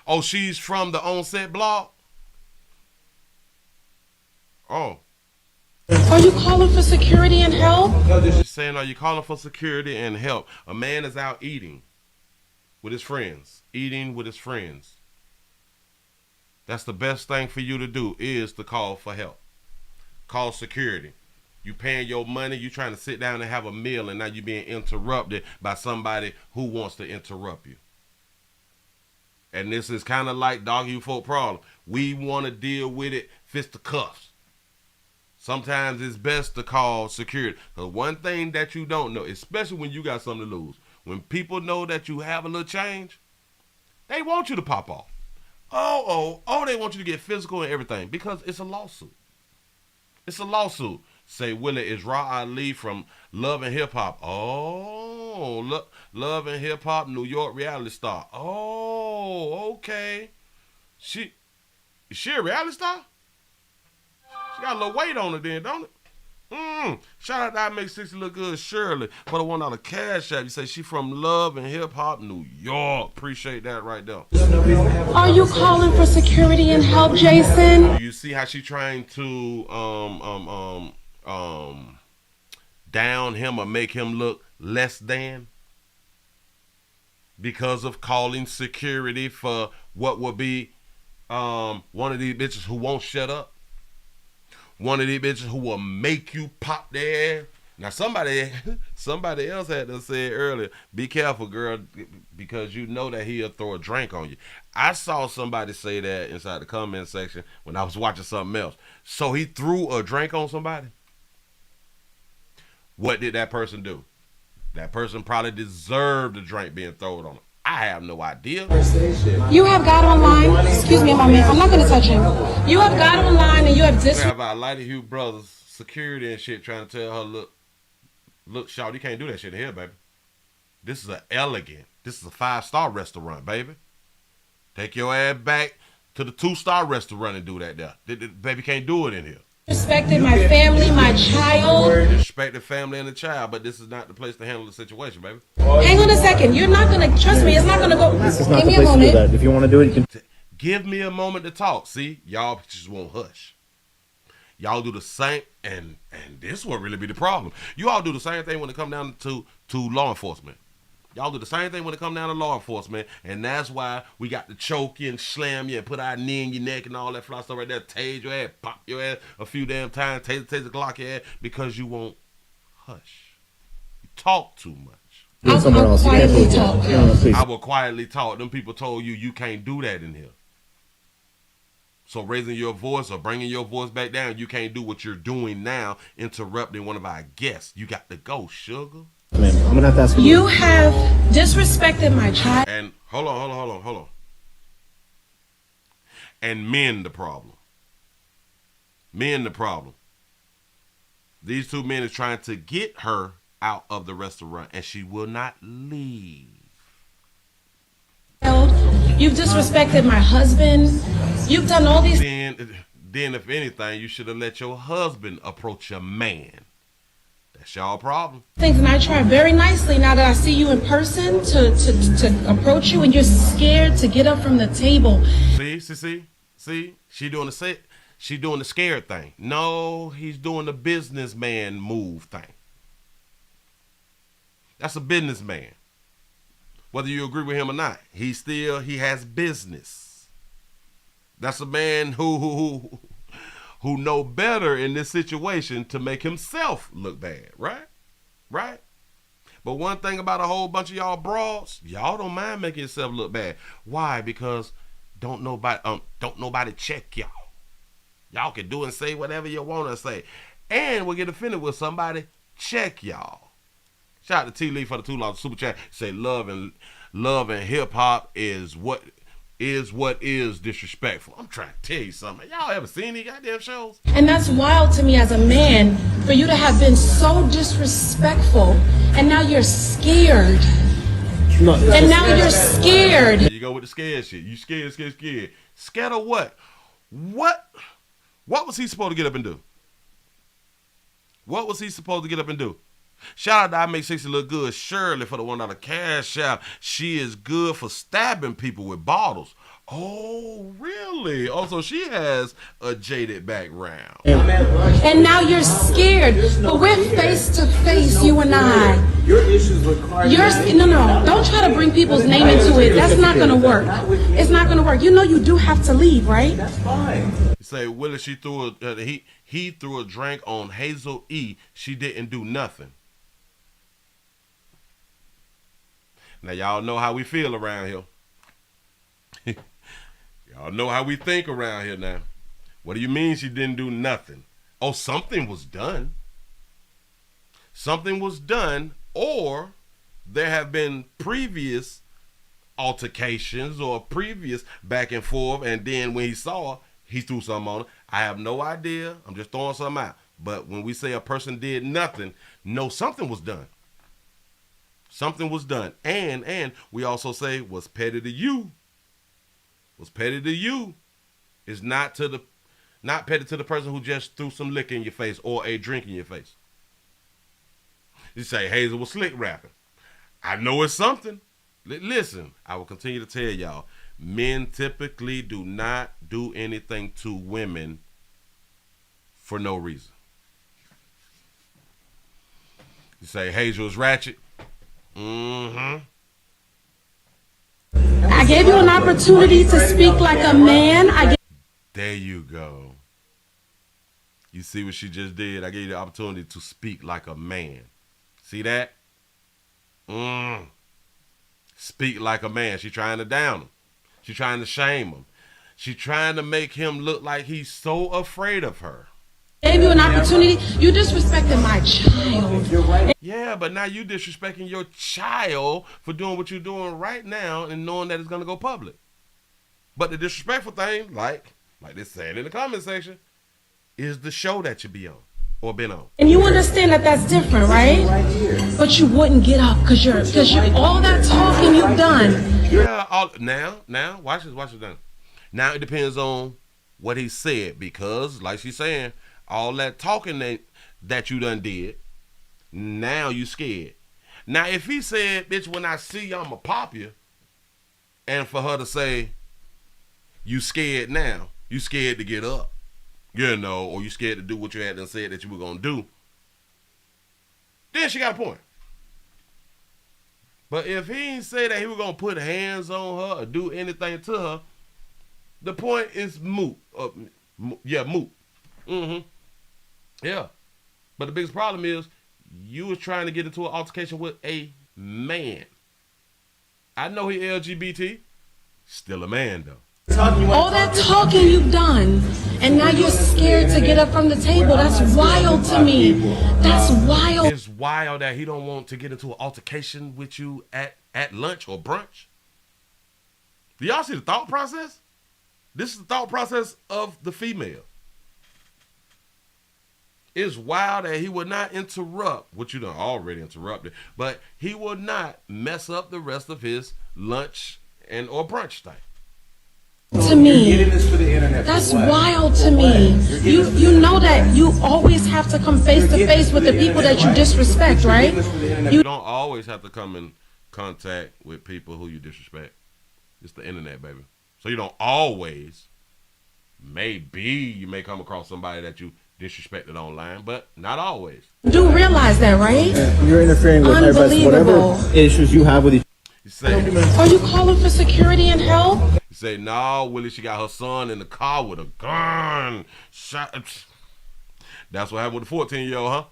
Speaker 1: Oh, she's from the on-set blog? Oh.
Speaker 7: Are you calling for security and help?
Speaker 1: She's saying, are you calling for security and help? A man is out eating with his friends. Eating with his friends. That's the best thing for you to do is to call for help. Call security. You paying your money, you trying to sit down and have a meal, and now you being interrupted by somebody who wants to interrupt you. And this is kind of like dog you folk problem. We want to deal with it fisticuffs. Sometimes it's best to call security. Because one thing that you don't know, especially when you got something to lose, when people know that you have a little change, they want you to pop off. They want you to get physical and everything because it's a lawsuit. It's a lawsuit. Say, Willie, is Raw Ali from Love and Hip Hop? Oh, Love and Hip Hop, New York reality star. Oh, okay. Is she a reality star? She got a little weight on her then, don't it? Shout out to I Make 60 Look Good, Shirley, for the $1 cash app. You say she from Love and Hip Hop, New York. Appreciate that right there.
Speaker 7: Are you calling for security and help, Jason?
Speaker 1: Do you see how she trying to down him or make him look less than? Because of calling security for what will be one of these bitches who won't shut up. One of these bitches who will make you pop their ass. Now somebody else had to say earlier, be careful, girl, because you know that he'll throw a drink on you. I saw somebody say that inside the comment section when I was watching something else. So he threw a drink on somebody. What did that person do? That person probably deserved the drink being thrown on him. I have no idea.
Speaker 7: You have got online. Excuse me a moment. I'm not going to touch him. You have got online and you have
Speaker 1: We have our Lighty Hugh brothers, security and shit, trying to tell her, look, Shaw, you can't do that shit in here, baby. This is a 5-star restaurant, baby. Take your ass back to the 2-star restaurant and do that there. Baby can't do it in here.
Speaker 7: Respected my family, my child.
Speaker 1: Respect the family and the child, but this is not the place to handle the situation, baby.
Speaker 7: Hang on a second. You're not going to, trust me, it's not going to go.
Speaker 18: This is not the place to do that. If you want to do it, you can.
Speaker 1: Give me a moment to talk. See, y'all just won't hush. Y'all do the same, and this will really be the problem. You all do the same thing when it comes down to law enforcement. Y'all do the same thing when it comes down to law enforcement, and that's why we got to choke you and slam you and put our knee in your neck and all that fly stuff right there, tase your ass, pop your ass a few damn times, tase the Glock your ass, because you won't hush. You talk too much.
Speaker 18: Do it somewhere else. You can't do it. No, please.
Speaker 1: I will quietly talk. Them people told you can't do that in here. So raising your voice or bringing your voice back down, you can't do what you're doing now, interrupting one of our guests. You got to go, sugar.
Speaker 18: Man, I'm gonna have to ask you.
Speaker 7: You have disrespected my child.
Speaker 1: And hold on. And men the problem. These two men is trying to get her out of the restaurant, and she will not leave.
Speaker 7: You've disrespected my husband. You've done all these.
Speaker 1: Then if anything, you should have let your husband approach your man. That's y'all problem.
Speaker 7: Things, and I try very nicely now that I see you in person to approach you, and you're scared to get up from the table.
Speaker 1: See, she doing the scared thing. No, he's doing the businessman move thing. That's a businessman. Whether you agree with him or not, he has business. That's a man who know better in this situation to make himself look bad, right? But one thing about a whole bunch of y'all broads, y'all don't mind making yourself look bad. Why? Because don't nobody check y'all. Y'all can do and say whatever you want to say, and we'll get offended with somebody check y'all. Shout out to T Lee for the $2 super chat. Say love and hip hop is what is disrespectful. I'm trying to tell you something. Y'all ever seen these goddamn shows?
Speaker 7: And that's wild to me as a man for you to have been so disrespectful, and now you're scared.
Speaker 18: No,
Speaker 7: and now you're scared.
Speaker 1: There you go with the scared shit. You scared. Scared of what? What was he supposed to get up and do? What was he supposed to get up and do? Shout out to I Make 60 Look Good, Shirley, for the $1 cash app. She is good for stabbing people with bottles. Oh, really? Also, she has a jaded background.
Speaker 7: And now you're scared. But we're face to face, you and I.
Speaker 22: Your issues require.
Speaker 7: No. Don't try to bring people's name into it. That's not going to work. It's not going to work. You know you do have to leave, right?
Speaker 22: That's fine.
Speaker 1: You say, Willie, he threw a drink on Hazel E. She didn't do nothing. Now, y'all know how we feel around here. Y'all know how we think around here now. What do you mean she didn't do nothing? oh, something was done. Something was done, or there have been previous altercations or previous back and forth, and then when he saw her, he threw something on her. I have no idea. I'm just throwing something out. But when we say a person did nothing, no, something was done. Something was done. And we also say what's petty to you. What's petty to you is not petty to the person who just threw some liquor in your face or a drink in your face. You say Hazel was slick rapping. I know it's something. Listen, I will continue to tell y'all, men typically do not do anything to women for no reason. You say Hazel is ratchet. Mm-hmm.
Speaker 7: I gave you an opportunity to speak like a man.
Speaker 1: There you go. You see what she just did? I gave you the opportunity to speak like a man. See that? Speak like a man. She trying to down him. She trying to shame him. She trying to make him look like he's so afraid of her.
Speaker 7: Gave you an opportunity. You disrespected my child.
Speaker 1: Yeah, but now you disrespecting your child for doing what you're doing right now and knowing that it's going to go public. But the disrespectful thing, like they said in the comment section, is the show that you be on or been on.
Speaker 7: And you understand that that's different, right? But you wouldn't get up because you're all that talking you've done.
Speaker 1: Yeah, now, watch this done. Now it depends on what he said, because like she's saying, all that talking that you done did, now you scared. Now if he said, bitch, when I see you, I'ma pop you, and for her to say, you scared now, you scared to get up, you know, or you scared to do what you had done said that you were gonna do, then she got a point. But if he ain't say that he was gonna put hands on her or do anything to her, the point is moot. Moot. Yeah. But the biggest problem is you was trying to get into an altercation with a man. I know he LGBT. Still a man, though.
Speaker 7: All that talking you've done, and now you're scared to get up from the table. That's wild to me. That's wild.
Speaker 1: It's wild that he don't want to get into an altercation with you at lunch or brunch. Do y'all see the thought process? This is the thought process of the female. It's wild that he would not interrupt what you done already interrupted, but he will not mess up the rest of his lunch and or brunch thing.
Speaker 7: To me, that's wild to me. You know that you always have to come face to face with the people that you disrespect, right?
Speaker 1: You don't always have to come in contact with people who you disrespect. It's the internet, baby. So you don't always. Maybe you may come across somebody that you disrespected online, but not always.
Speaker 7: You do realize that, right?
Speaker 18: You're interfering with everybody. Whatever issues you have with each.
Speaker 1: You say,
Speaker 7: are you calling for security and help?
Speaker 1: You say, no, Willie, she got her son in the car with a gun. That's what happened with the 14-year-old, huh?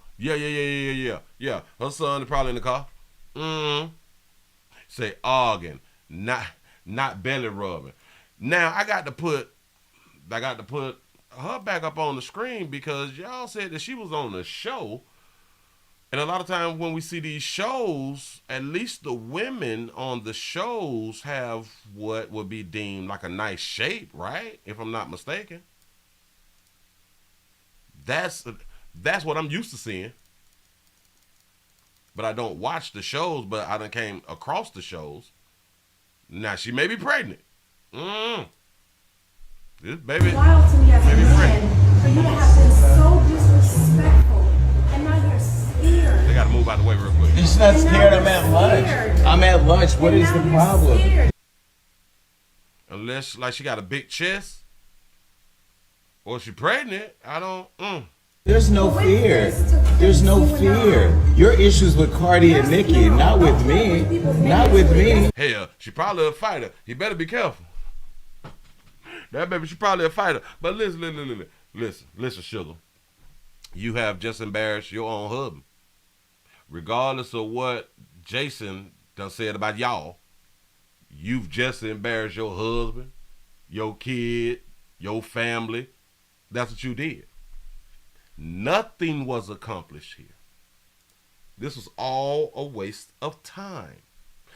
Speaker 1: Yeah. Her son is probably in the car. Say, arguing, not belly rubbing. Now I got to put her back up on the screen because y'all said that she was on the show. And a lot of times when we see these shows, at least the women on the shows have what would be deemed like a nice shape, right? If I'm not mistaken. That's what I'm used to seeing. But I don't watch the shows, but I done came across the shows. Now she may be pregnant. This baby,
Speaker 7: Wild to me as a
Speaker 1: baby
Speaker 7: man
Speaker 1: pregnant.
Speaker 7: for you to have been so disrespectful, and now you're scared.
Speaker 1: They gotta move out the way real quick.
Speaker 22: She's not scared. I'm at lunch. I'm at lunch. What is the problem?
Speaker 1: Unless like she got a big chest or she pregnant, I don't.
Speaker 22: There's no fear. There's no fear. Your issues with Cardi and Nicki, not with me. Not with me.
Speaker 1: Hell, she probably a fighter. He better be careful. That baby, she probably a fighter. But listen, sugar. You have just embarrassed your own husband. Regardless of what Jason done said about y'all, you've just embarrassed your husband, your kid, your family. That's what you did. Nothing was accomplished here. This was all a waste of time.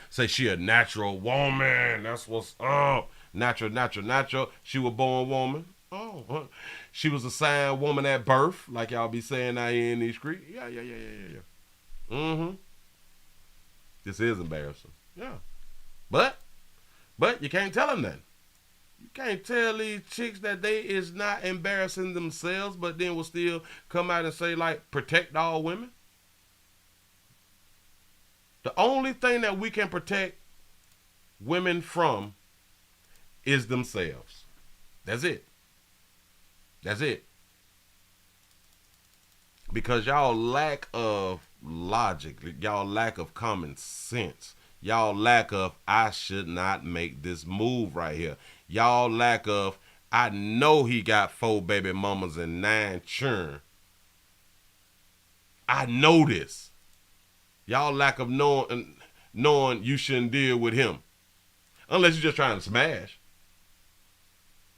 Speaker 1: Say she a natural woman. That's what's up. Natural. She was born woman. Oh, she was assigned woman at birth, like y'all be saying out here in these streets. Yeah. This is embarrassing. Yeah. But you can't tell them nothing. You can't tell these chicks that they is not embarrassing themselves, but then will still come out and say, like, protect all women. The only thing that we can protect women from is themselves. That's it. Because y'all lack of logic, y'all lack of common sense, y'all lack of, I should not make this move right here. Y'all lack of, I know he got 4 baby mamas and 9 children. I know this. Y'all lack of knowing you shouldn't deal with him. Unless you're just trying to smash.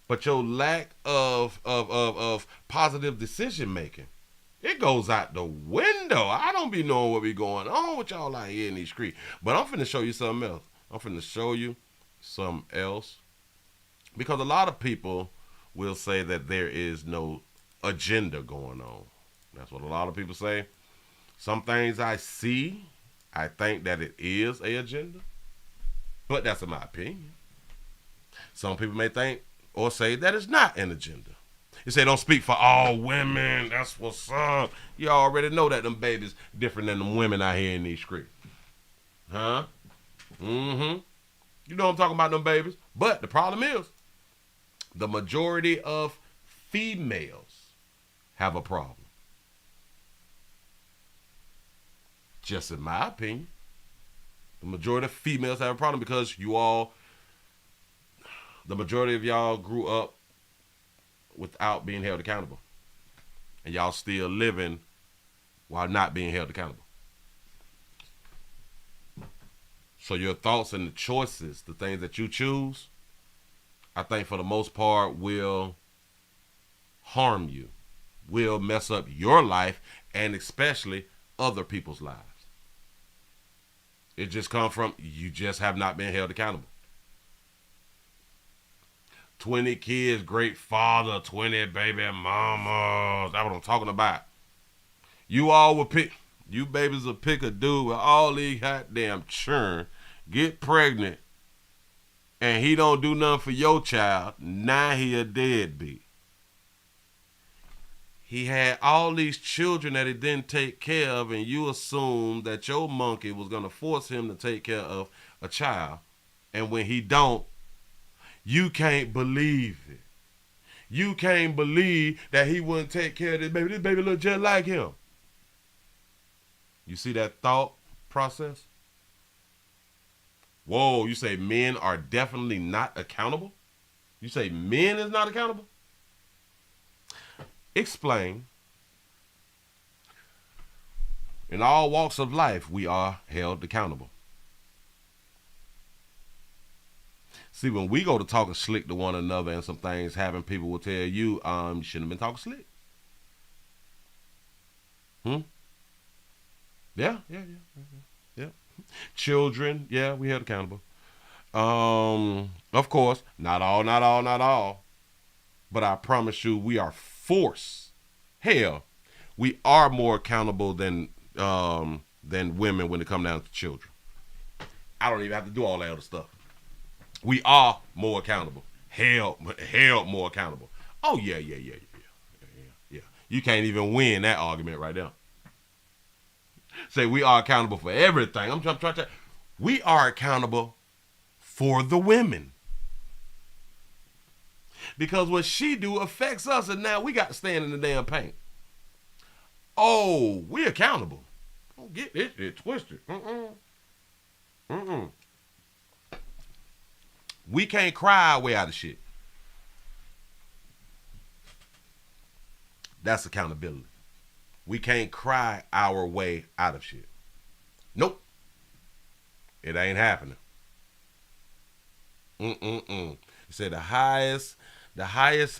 Speaker 1: But your lack of positive decision making, it goes out the window. I don't be knowing what be going on with y'all out here in these streets. But I'm finna show you something else. Because a lot of people will say that there is no agenda going on. That's what a lot of people say. Some things I see, I think that it is an agenda. But that's in my opinion. Some people may think or say that it's not an agenda. You say don't speak for all women. That's what's up. You already know that them babies different than them women out here in these streets. Huh? Mm-hmm. You know I'm talking about them babies. But the problem is, the majority of females have a problem. Just in my opinion. The majority of females have a problem because the majority of y'all grew up without being held accountable. And y'all still living while not being held accountable. So your thoughts and the choices, the things that you choose, I think for the most part will harm you, will mess up your life, and especially other people's lives. It just comes from you just have not been held accountable. 20 kids, great father, 20 baby mamas. That's what I'm talking about. You babies will pick a dude with all these goddamn churn, get pregnant, and he don't do nothing for your child. Now he a deadbeat. He had all these children that he didn't take care of, and you assume that your monkey was going to force him to take care of a child. And when he don't, you can't believe it. You can't believe that he wouldn't take care of this baby. This baby look just like him. You see that thought process? Whoa, you say men are definitely not accountable? You say men is not accountable? Explain. In all walks of life, we are held accountable. See, when we go to talking slick to one another and some things happen, people will tell you, you shouldn't have been talking slick. Yeah. Children, yeah, we held accountable. Of course, not all. But I promise you, we are forced. Hell, we are more accountable than women when it comes down to children. I don't even have to do all that other stuff. We are more accountable. Held more accountable. Oh yeah. You can't even win that argument right there. Say we are accountable for everything. I'm trying to. We are accountable for the women. Because what she do affects us, and now we got to stand in the damn paint. Oh, we accountable. Don't get this shit twisted. We can't cry our way out of shit. That's accountability. We can't cry our way out of shit. Nope. It ain't happening. You say the highest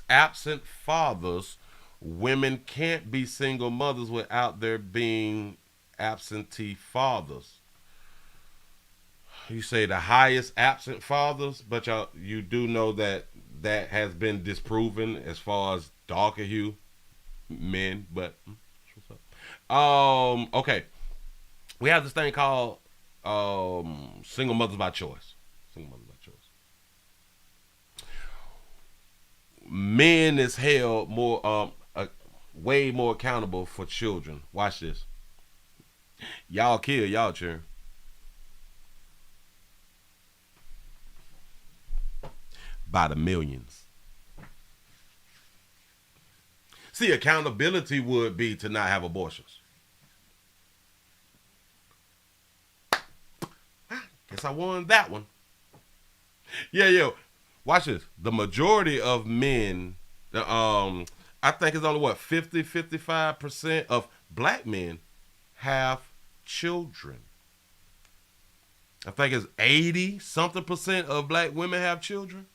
Speaker 1: absent fathers women can't be single mothers without there being absentee fathers. You say the highest absent fathers, but you do know that has been disproven as far as darker hue men. But what's up? Okay, we have this thing called single mothers by choice. Single mothers by choice. Men is held more way more accountable for children. Watch this. Y'all kill y'all children. By the millions. See, accountability would be to not have abortions. Guess I won that one. Yeah. Watch this. The majority of men, I think it's only 55% of black men have children. I think it's 80-something% of black women have children.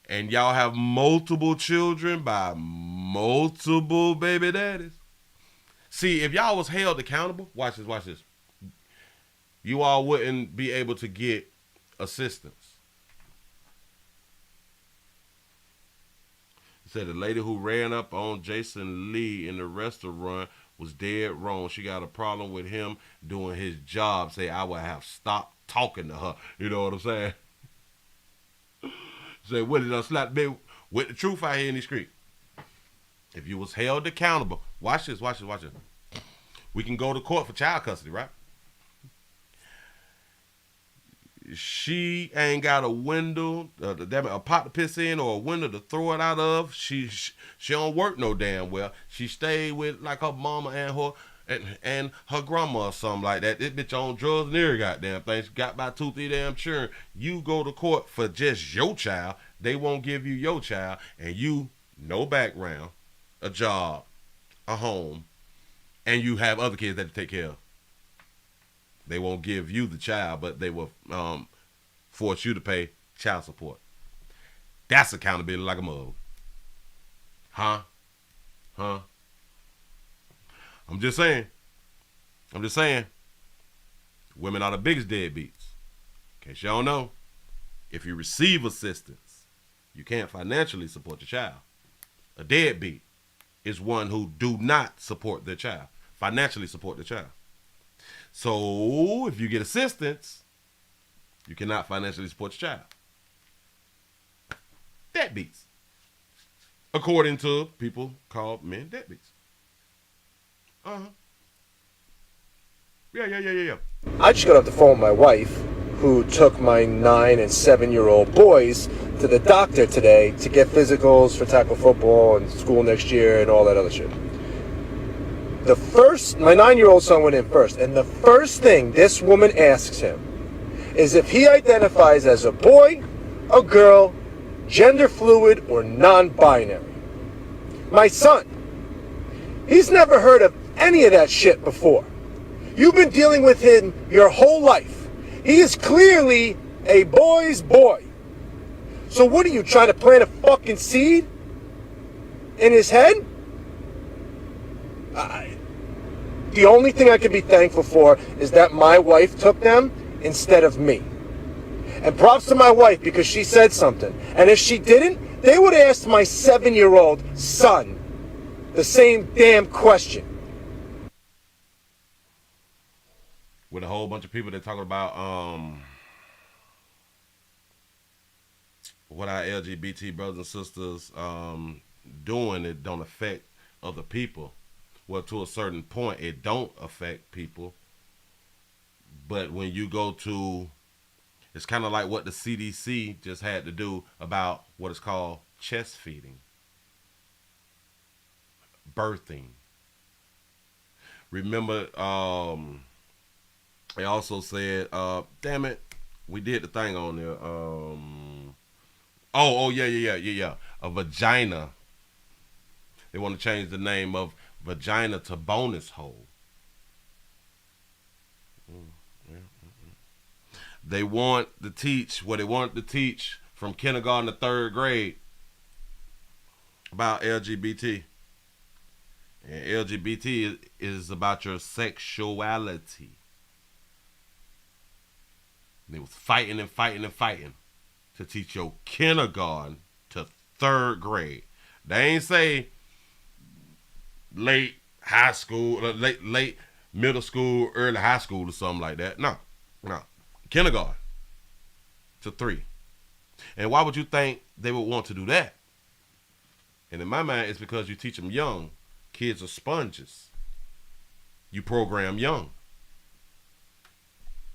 Speaker 1: And y'all have multiple children by multiple baby daddies. See, if y'all was held accountable, watch this. You all wouldn't be able to get assistance. It said the lady who ran up on Jason Lee in the restaurant was dead wrong. She got a problem with him doing his job. Say, I would have stopped talking to her. You know what I'm saying? Say, Willie done slapped me with the truth out here in the street. If you was held accountable, watch this. We can go to court for child custody, right? She ain't got a window, a pot to piss in or a window to throw it out of. She don't work no damn well. She stayed with like her mama and her grandma or something like that. This bitch on drugs and every goddamn thing. She got by 2-3 damn children. You go to court for just your child, they won't give you your child, and you no background, a job, a home, and you have other kids that you take care of. They won't give you the child, but they will force you to pay child support. That's accountability like a mug. Huh? I'm just saying. Women are the biggest deadbeats. In case y'all don't know, if you receive assistance, you can't financially support your child. A deadbeat is one who do not support their child, financially support their child. So if you get assistance, you cannot financially support your child. Deadbeats. According to people called men deadbeats. Yeah.
Speaker 3: I just got off the phone with my wife, who took my 9 and 7-year-old boys to the doctor today to get physicals for tackle football and school next year and all that other shit. My 9-year-old son went in first, and the first thing this woman asks him is if he identifies as a boy, a girl, gender fluid, or non-binary. My son, he's never heard of any of that shit before. You've been dealing with him your whole life. He is clearly a boy's boy. So what are you, trying to plant a fucking seed in his head? The only thing I can be thankful for is that my wife took them instead of me. And props to my wife because she said something. And if she didn't, they would have asked my 7-year-old son the same damn question.
Speaker 1: With a whole bunch of people that talking about what our LGBT brothers and sisters doing, it don't affect other people. Well, to a certain point, it don't affect people. But when you go to, it's kind of like what the CDC just had to do about what is called chest feeding, birthing. Remember, they also said, damn it, we did the thing on there. Yeah. A vagina. They want to change the name of vagina to bonus hole. They want to teach what they want to teach from kindergarten to 3rd grade about LGBT. And LGBT is about your sexuality. And they was fighting and fighting and fighting to teach your kindergarten to 3rd grade. They ain't say late high school, late middle school, early high school or something like that. No. Kindergarten to 3. And why would you think they would want to do that? And in my mind, it's because you teach them young. Kids are sponges. You program young.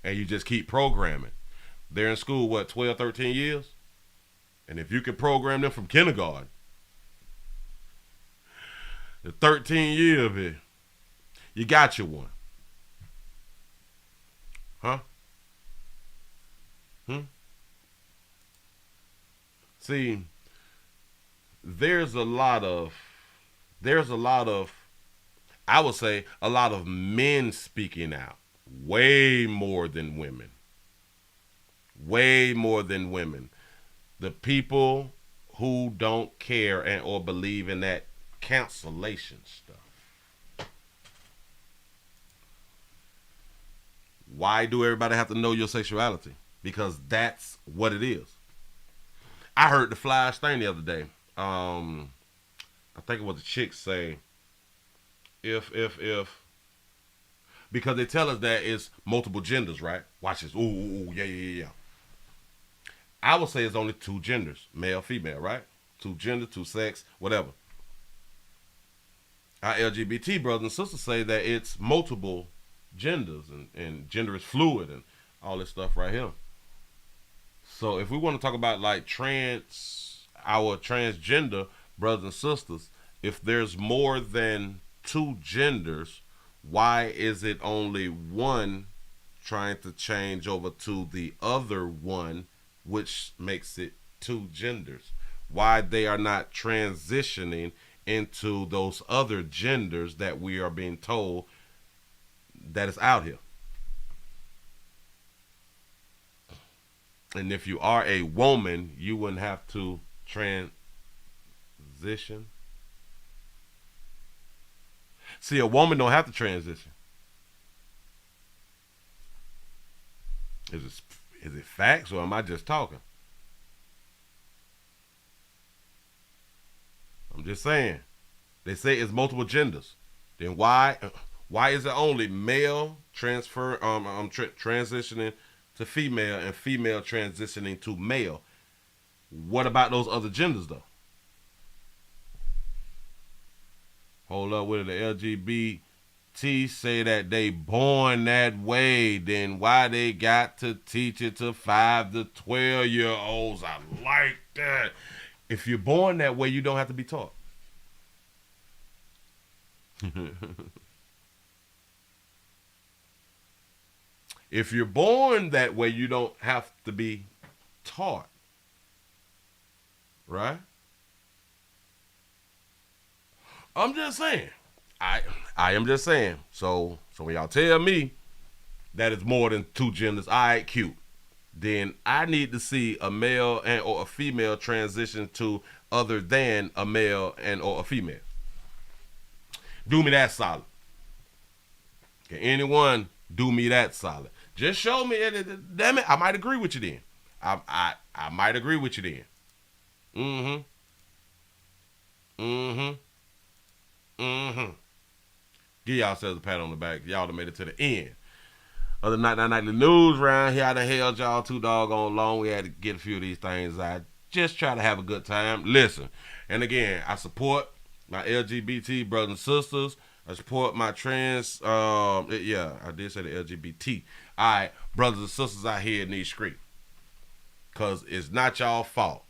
Speaker 1: And you just keep programming. They're in school, 12, 13 years? And if you can program them from kindergarten, the 13 years of it, you got your one. Huh? See, there's a lot of, I would say, a lot of men speaking out. Way more than women. Way more than women. The people who don't care and or believe in that cancellation stuff. Why do everybody have to know your sexuality? Because that's what it is. I heard the flyest thing the other day. I think it was a chick say, if because they tell us that it's multiple genders, right? Watch this. Ooh, yeah. I would say it's only 2 genders, male, female, right? 2 genders, 2 sex, whatever. Our LGBT brothers and sisters say that it's multiple genders and gender is fluid and all this stuff right here. So if we want to talk about like our transgender brothers and sisters, if there's more than 2 genders, why is it only one trying to change over to the other one, which makes it 2 genders? Why they are not transitioning into those other genders that we are being told that is out here? And if you are a woman, you wouldn't have to transition. See, a woman don't have to transition. Is it facts or am I just talking? I'm just saying. They say it's multiple genders. Then why is it only male transitioning to female and female transitioning to male? What about those other genders though? Hold up, with the LGBT say that they born that way, then why they got to teach it to 5 to 12-year-olds? I like that. If you're born that way, you don't have to be taught. If you're born that way, you don't have to be taught. Right? I'm just saying. I am just saying. So when y'all tell me that it's more than 2 genders, all right, cute. Then I need to see a male and or a female transition to other than a male and or a female. Do me that solid. Can anyone do me that solid? Just show me. Damn it, I might agree with you then. I might agree with you then. Give yourselves a pat on the back. Y'all done made it to the end of the nightly news round here. I done held y'all too doggone long. We had to get a few of these things. I just try to have a good time. Listen, and again, I support my LGBT brothers and sisters. I support my trans, I did say the LGBT. All right, brothers and sisters out here in these streets. Because it's not y'all fault.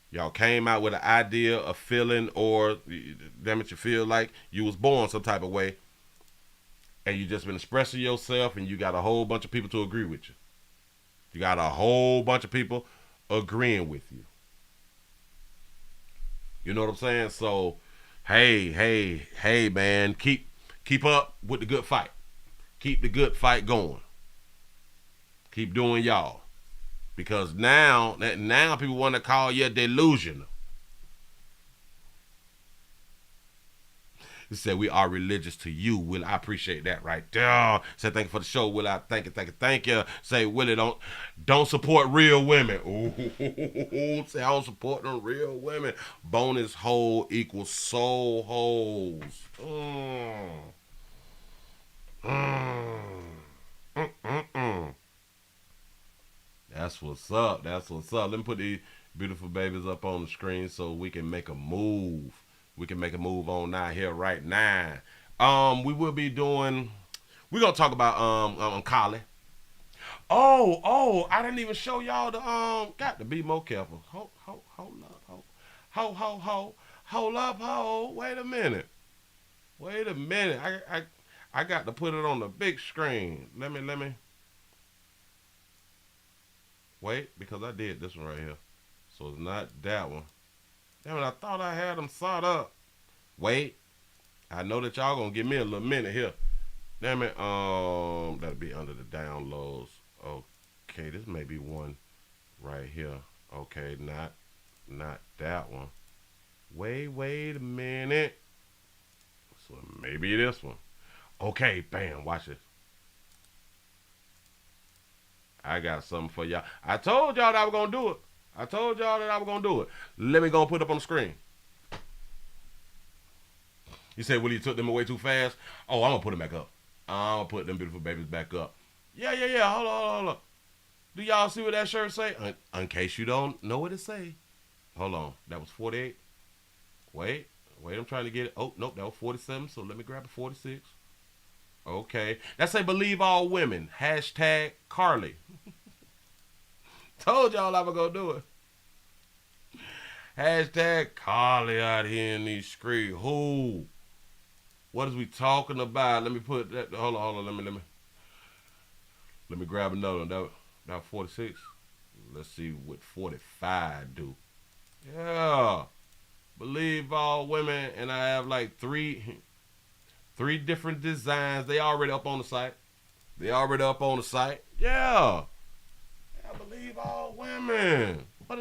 Speaker 1: Y'all came out with an idea, a feeling, or damn it, you feel like you was born some type of way. And you just been expressing yourself and you got a whole bunch of people to agree with you. You got a whole bunch of people agreeing with you. You know what I'm saying? So, hey, man, keep up with the good fight. Keep the good fight going. Keep doing y'all. Because now people want to call you delusional. He said, we are religious to you, Will. I appreciate that right there. Said, thank you for the show, Will. I thank you. Say, Willie, don't support real women. Ooh, say, I don't support them real women. Bonus hole equals soul holes. That's what's up. Let me put these beautiful babies up on the screen so we can make a move. We can make a move on now here right now. We will be doing. We're gonna talk about Collie. Oh, I didn't even show y'all the got to be more careful. Hold up. Wait a minute. I got to put it on the big screen. Let me. Wait, because I did this one right here. So it's not that one. Damn it, I thought I had them sawed up. Wait. I know that y'all gonna give me a little minute here. Damn it, that'll be under the downloads. Okay, this may be one right here. Okay, not that one. Wait a minute. So maybe this one. Okay, bam, watch this. I got something for y'all. I told y'all that I was going to do it. Let me go and put it up on the screen. You say, Willie, you took them away too fast? Oh, I'm going to put them back up. I'm going to put them beautiful babies back up. Yeah. Hold on. Do y'all see what that shirt say? In case you don't know what it say. Hold on. That was 48. Wait, I'm trying to get it. Oh, nope, that was 47. So let me grab a 46. Okay. That say believe all women. Hashtag Carly. Told y'all I was going to do it. Hashtag Carly out here in these streets. Who? What is we talking about? Let me put that. Hold on. Let me grab another one. That 46. Let's see what 45 do. Yeah. Believe all women. And I have like three different designs. They already up on the site. Yeah. I believe all women. What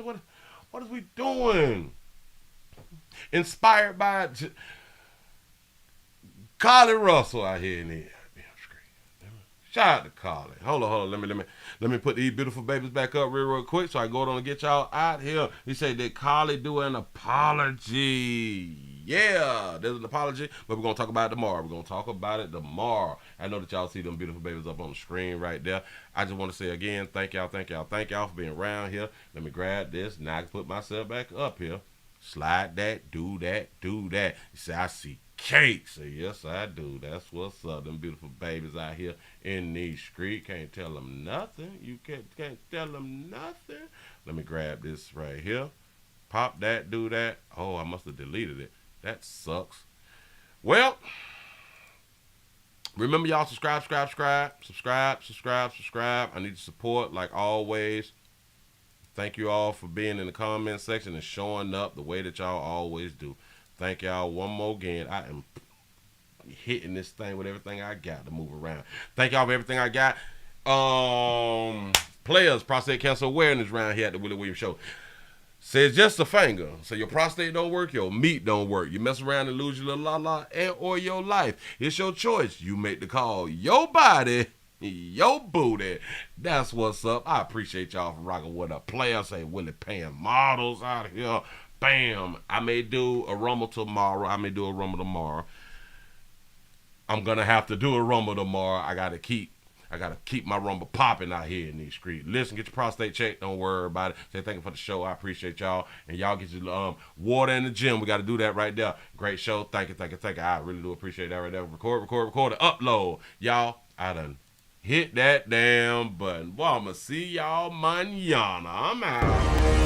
Speaker 1: is we doing? Inspired by Carly Russell out here in the screen. Shout out to Carly. Hold on. Let me put these beautiful babies back up real quick so I go on and get y'all out here. He said, did Carly do an apology? Yeah, there's an apology, but we're going to talk about it tomorrow. I know that y'all see them beautiful babies up on the screen right there. I just want to say again, thank y'all for being around here. Let me grab this. Now I can put myself back up here. Slide that, do that. You say, I see cake. Say, yes, I do. That's what's up. Them beautiful babies out here in these streets. Can't tell them nothing. You can't tell them nothing. Let me grab this right here. Pop that, do that. Oh, I must have deleted it. That sucks. Well, remember y'all subscribe. I need your support like always. Thank you all for being in the comment section and showing up the way that y'all always do. Thank y'all one more again. I am hitting this thing with everything I got to move around. Thank y'all for everything I got. Players, prostate cancer awareness around here at the Willie Williams Show. Says just a finger. So your prostate don't work, your meat don't work. You mess around and lose your little la and or your life. It's your choice. You make the call. Your body, your booty. That's what's up. I appreciate y'all for rocking with a player. Say Willie paying models out here. Bam. I may do a rumble tomorrow. I'm gonna have to do a rumble tomorrow. I gotta keep my rumble popping out here in these streets. Listen, get your prostate checked. Don't worry about it. Say thank you for the show. I appreciate y'all. And y'all get your water in the gym. We got to do that right there. Great show. Thank you. I really do appreciate that right there. Record, upload. Y'all, I done hit that damn button. Well, I'm going to see y'all mañana. I'm out.